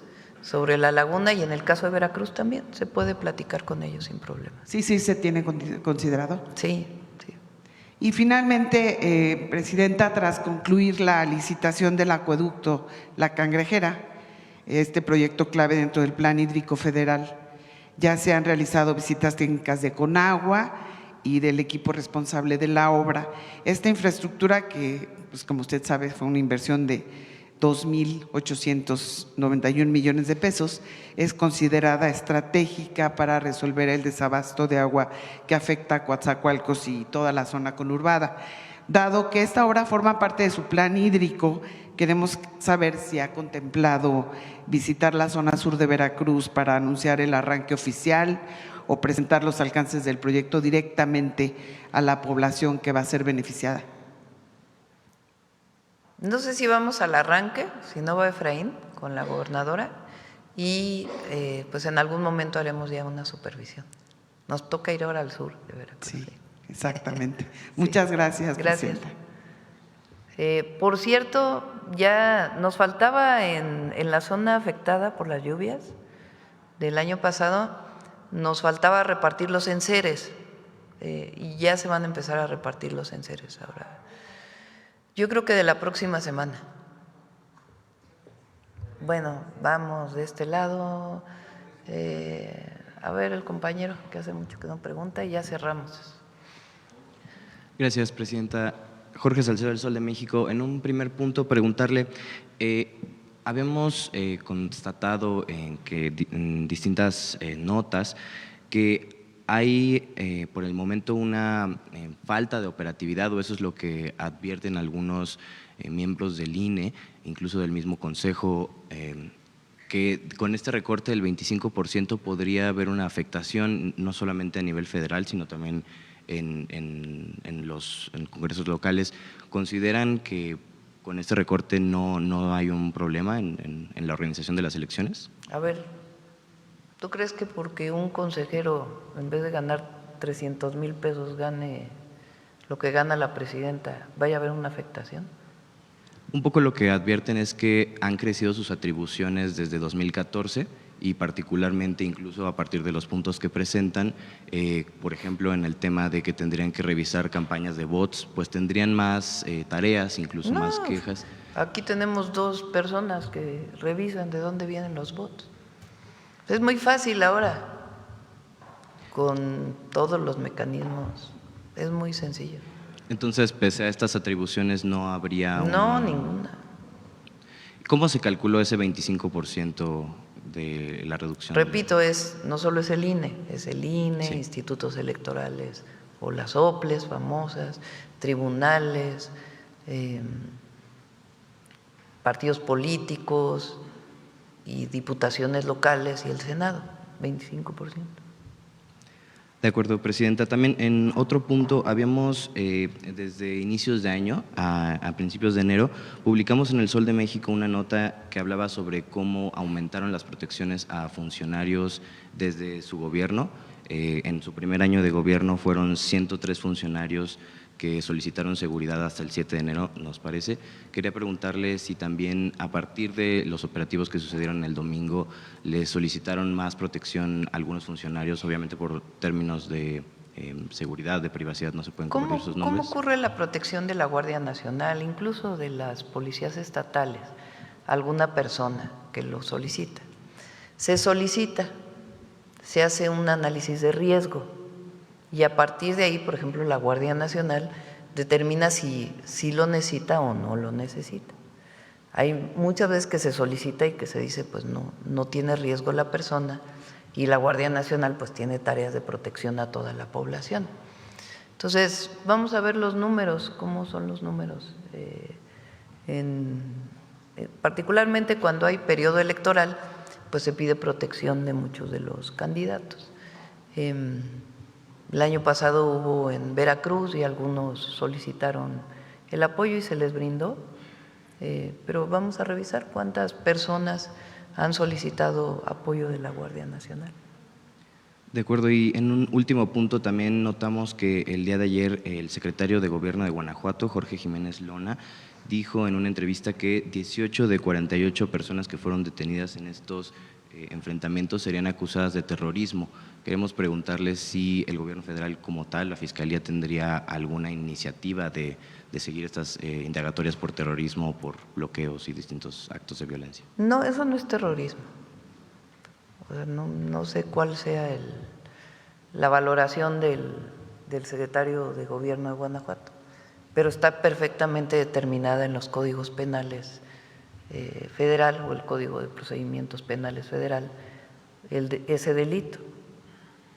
sobre la laguna, y en el caso de Veracruz también se puede platicar con ellos sin problema. Sí, se tiene considerado. Sí. Y finalmente, presidenta, tras concluir la licitación del acueducto La Cangrejera, este proyecto clave dentro del Plan Hídrico Federal, ya se han realizado visitas técnicas de Conagua y del equipo responsable de la obra. Esta infraestructura que, pues como usted sabe, fue una inversión de 2.891 millones de pesos, es considerada estratégica para resolver el desabasto de agua que afecta a Coatzacoalcos y toda la zona conurbada. Dado que esta obra forma parte de su plan hídrico, queremos saber si ha contemplado visitar la zona sur de Veracruz para anunciar el arranque oficial o presentar los alcances del proyecto directamente a la población que va a ser beneficiada. No sé si vamos al arranque, si no va Efraín con la gobernadora, y pues en algún momento haremos ya una supervisión. Nos toca ir ahora al sur de Veracruz. Sí, exactamente. Sí. Muchas gracias, presidenta. Por cierto, ya nos faltaba en la zona afectada por las lluvias del año pasado, nos faltaba repartir los enseres y ya se van a empezar a repartir los enseres ahora. Yo creo que de la próxima semana. Bueno, vamos de este lado. A ver, el compañero, que hace mucho que no pregunta, y ya cerramos. Gracias, presidenta. Jorge Salcedo, del Sol de México. En un primer punto, preguntarle, habíamos constatado en distintas notas que hay por el momento una falta de operatividad, o eso es lo que advierten algunos miembros del INE, incluso del mismo Consejo, que con este recorte del 25% podría haber una afectación no solamente a nivel federal, sino también en los congresos locales. ¿Consideran que con este recorte no hay un problema en la organización de las elecciones? A ver, ¿tú crees que porque un consejero, en vez de ganar 300,000 pesos, gane lo que gana la presidenta, vaya a haber una afectación? Un poco lo que advierten es que han crecido sus atribuciones desde 2014 y particularmente incluso a partir de los puntos que presentan, por ejemplo, en el tema de que tendrían que revisar campañas de bots, pues tendrían más tareas, incluso más quejas. Aquí tenemos 2 personas que revisan de dónde vienen los bots. Es muy fácil ahora, con todos los mecanismos, es muy sencillo. Entonces, pese a estas atribuciones, ¿no habría No, ninguna. ¿Cómo se calculó ese 25% de la reducción? Repito, no solo es el INE, sí. Institutos electorales o las OPLES famosas, tribunales, partidos políticos y diputaciones locales y el Senado, 25%. De acuerdo, presidenta. También en otro punto, habíamos desde inicios de año, a principios de enero, publicamos en El Sol de México una nota que hablaba sobre cómo aumentaron las protecciones a funcionarios desde su gobierno. En su primer año de gobierno fueron 103 funcionarios que solicitaron seguridad hasta el 7 de enero, nos parece. Quería preguntarle si también a partir de los operativos que sucedieron el domingo le solicitaron más protección a algunos funcionarios, obviamente por términos de seguridad, de privacidad, no se pueden cubrir sus nombres. ¿Cómo ocurre la protección de la Guardia Nacional, incluso de las policías estatales? Alguna persona que lo solicita. Se solicita, se hace un análisis de riesgo. Y a partir de ahí, por ejemplo, la Guardia Nacional determina si lo necesita o no lo necesita. Hay muchas veces que se solicita y que se dice, pues no tiene riesgo la persona, y la Guardia Nacional pues tiene tareas de protección a toda la población. Entonces, vamos a ver los números, cómo son los números. Particularmente cuando hay periodo electoral, pues se pide protección de muchos de los candidatos. El año pasado hubo en Veracruz y algunos solicitaron el apoyo y se les brindó, pero vamos a revisar cuántas personas han solicitado apoyo de la Guardia Nacional. De acuerdo, y en un último punto también notamos que el día de ayer el secretario de Gobierno de Guanajuato, Jorge Jiménez Lona, dijo en una entrevista que 18 de 48 personas que fueron detenidas en estos enfrentamientos serían acusadas de terrorismo. Queremos preguntarles si el gobierno federal como tal, la Fiscalía, tendría alguna iniciativa de seguir estas indagatorias por terrorismo, por bloqueos y distintos actos de violencia. No, eso no es terrorismo. O sea, no sé cuál sea la valoración del secretario de Gobierno de Guanajuato, pero está perfectamente determinada en los códigos penales federal o el Código de Procedimientos Penales federal, ese delito.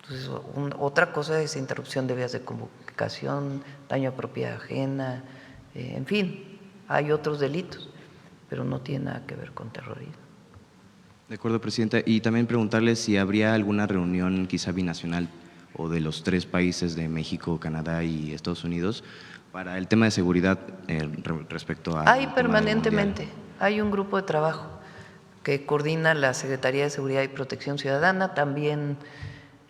Entonces, otra cosa es interrupción de vías de comunicación, daño a propiedad ajena, en fin, hay otros delitos, pero no tiene nada que ver con terrorismo. De acuerdo, presidenta. Y también preguntarle si habría alguna reunión quizá binacional o de los 3 países de México, Canadá y Estados Unidos para el tema de seguridad respecto a… Hay permanentemente, hay un grupo de trabajo que coordina la Secretaría de Seguridad y Protección Ciudadana, también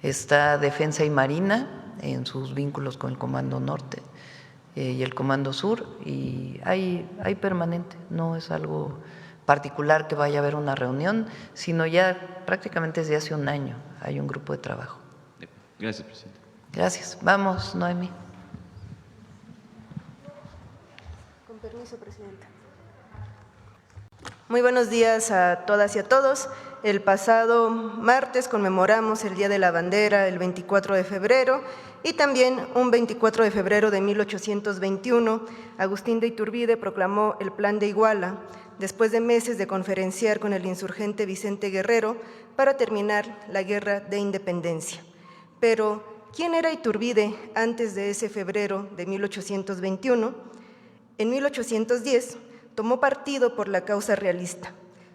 está Defensa y Marina en sus vínculos con el Comando Norte y el Comando Sur, y hay permanente, no es algo particular que vaya a haber una reunión, sino ya prácticamente desde hace un año hay un grupo de trabajo. Gracias, presidenta. Gracias. Vamos, Noemí. permiso, Presidenta. Muy buenos días a todas y a todos. El pasado martes conmemoramos el Día de la Bandera, el 24 de febrero, y también un 24 de febrero de 1821, Agustín de Iturbide proclamó el Plan de Iguala, después de meses de conferenciar con el insurgente Vicente Guerrero para terminar la Guerra de Independencia. Pero, ¿quién era Iturbide antes de ese febrero de 1821? En 1810 tomó partido por la causa realista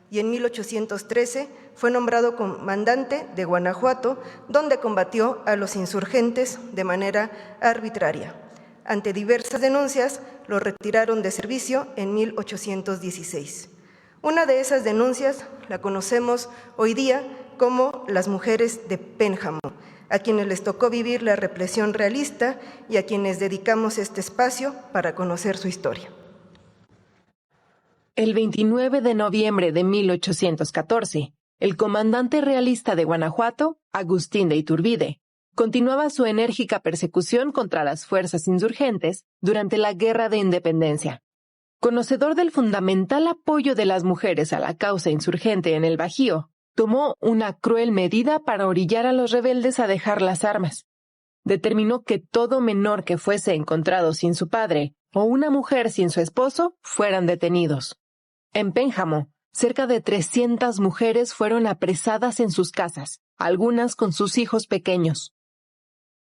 y en 1813 fue nombrado comandante de Guanajuato, donde combatió a los insurgentes de manera arbitraria. Ante diversas denuncias, lo retiraron de servicio en 1816. Una de esas denuncias la conocemos hoy día como las mujeres de Pénjamo, a quienes les tocó vivir la represión realista y a quienes dedicamos este espacio para conocer su historia. El 29 de noviembre de 1814, el comandante realista de Guanajuato, Agustín de Iturbide, continuaba su enérgica persecución contra las fuerzas insurgentes durante la Guerra de Independencia. Conocedor del fundamental apoyo de las mujeres a la causa insurgente en el Bajío, tomó una cruel medida para orillar a los rebeldes a dejar las armas. Determinó que todo menor que fuese encontrado sin su padre o una mujer sin su esposo fueran detenidos. En Pénjamo, cerca de 300 mujeres fueron apresadas en sus casas, algunas con sus hijos pequeños.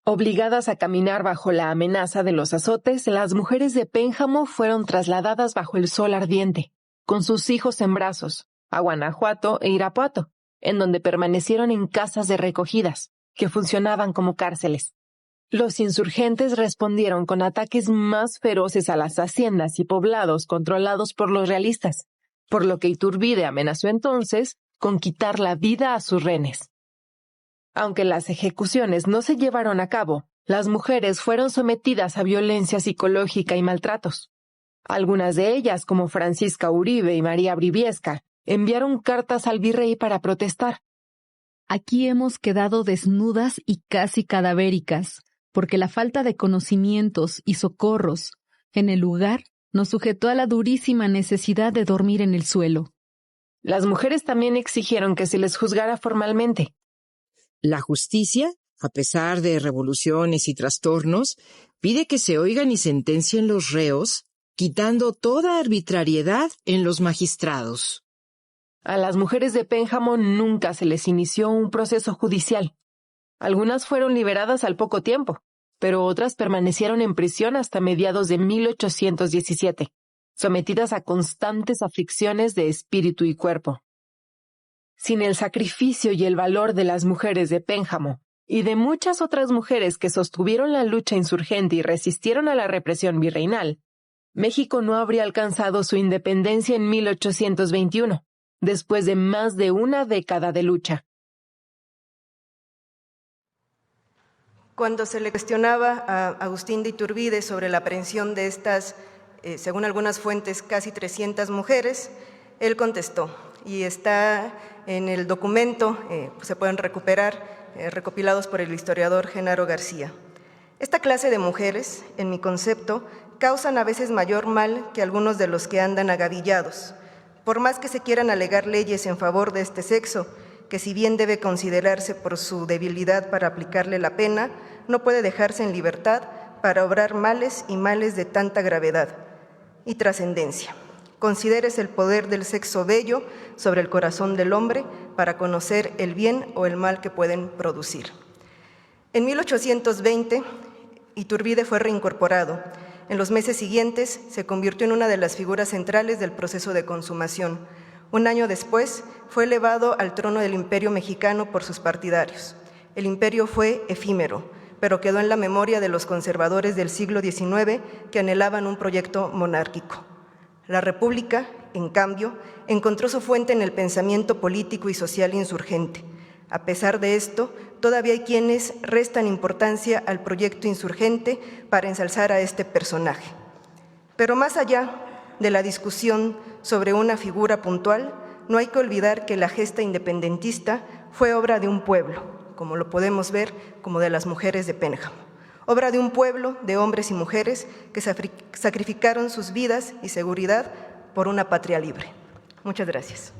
Obligadas a caminar bajo la amenaza de los azotes, las mujeres de Pénjamo fueron trasladadas bajo el sol ardiente, con sus hijos en brazos, a Guanajuato e Irapuato, en donde permanecieron en casas de recogidas, que funcionaban como cárceles. Los insurgentes respondieron con ataques más feroces a las haciendas y poblados controlados por los realistas, por lo que Iturbide amenazó entonces con quitar la vida a sus rehenes. Aunque las ejecuciones no se llevaron a cabo, las mujeres fueron sometidas a violencia psicológica y maltratos. Algunas de ellas, como Francisca Uribe y María Briviesca, enviaron cartas al virrey para protestar. Aquí hemos quedado desnudas y casi cadavéricas, porque la falta de conocimientos y socorros en el lugar nos sujetó a la durísima necesidad de dormir en el suelo. Las mujeres también exigieron que se les juzgara formalmente. La justicia, a pesar de revoluciones y trastornos, pide que se oigan y sentencien los reos, quitando toda arbitrariedad en los magistrados. A las mujeres de Pénjamo nunca se les inició un proceso judicial. Algunas fueron liberadas al poco tiempo, pero otras permanecieron en prisión hasta mediados de 1817, sometidas a constantes aflicciones de espíritu y cuerpo. Sin el sacrificio y el valor de las mujeres de Pénjamo y de muchas otras mujeres que sostuvieron la lucha insurgente y resistieron a la represión virreinal, México no habría alcanzado su independencia en 1821, después de más de una década de lucha. Cuando se le cuestionaba a Agustín de Iturbide sobre la aprehensión de estas, según algunas fuentes, casi 300 mujeres, él contestó, y está en el documento, se pueden recuperar, recopilados por el historiador Genaro García. Esta clase de mujeres, en mi concepto, causan a veces mayor mal que algunos de los que andan agavillados, por más que se quieran alegar leyes en favor de este sexo, que si bien debe considerarse por su debilidad para aplicarle la pena, no puede dejarse en libertad para obrar males y males de tanta gravedad y trascendencia. Considérese el poder del sexo bello sobre el corazón del hombre para conocer el bien o el mal que pueden producir. En 1820, Iturbide fue reincorporado. En los meses siguientes se convirtió en una de las figuras centrales del proceso de consumación. Un año después, fue elevado al trono del Imperio mexicano por sus partidarios. El imperio fue efímero, pero quedó en la memoria de los conservadores del siglo XIX que anhelaban un proyecto monárquico. La República, en cambio, encontró su fuente en el pensamiento político y social insurgente. A pesar de esto, todavía hay quienes restan importancia al proyecto insurgente para ensalzar a este personaje. Pero más allá de la discusión sobre una figura puntual, no hay que olvidar que la gesta independentista fue obra de un pueblo, como lo podemos ver como de las mujeres de Pénjamo. obra de un pueblo de hombres y mujeres que sacrificaron sus vidas y seguridad por una patria libre. Muchas gracias.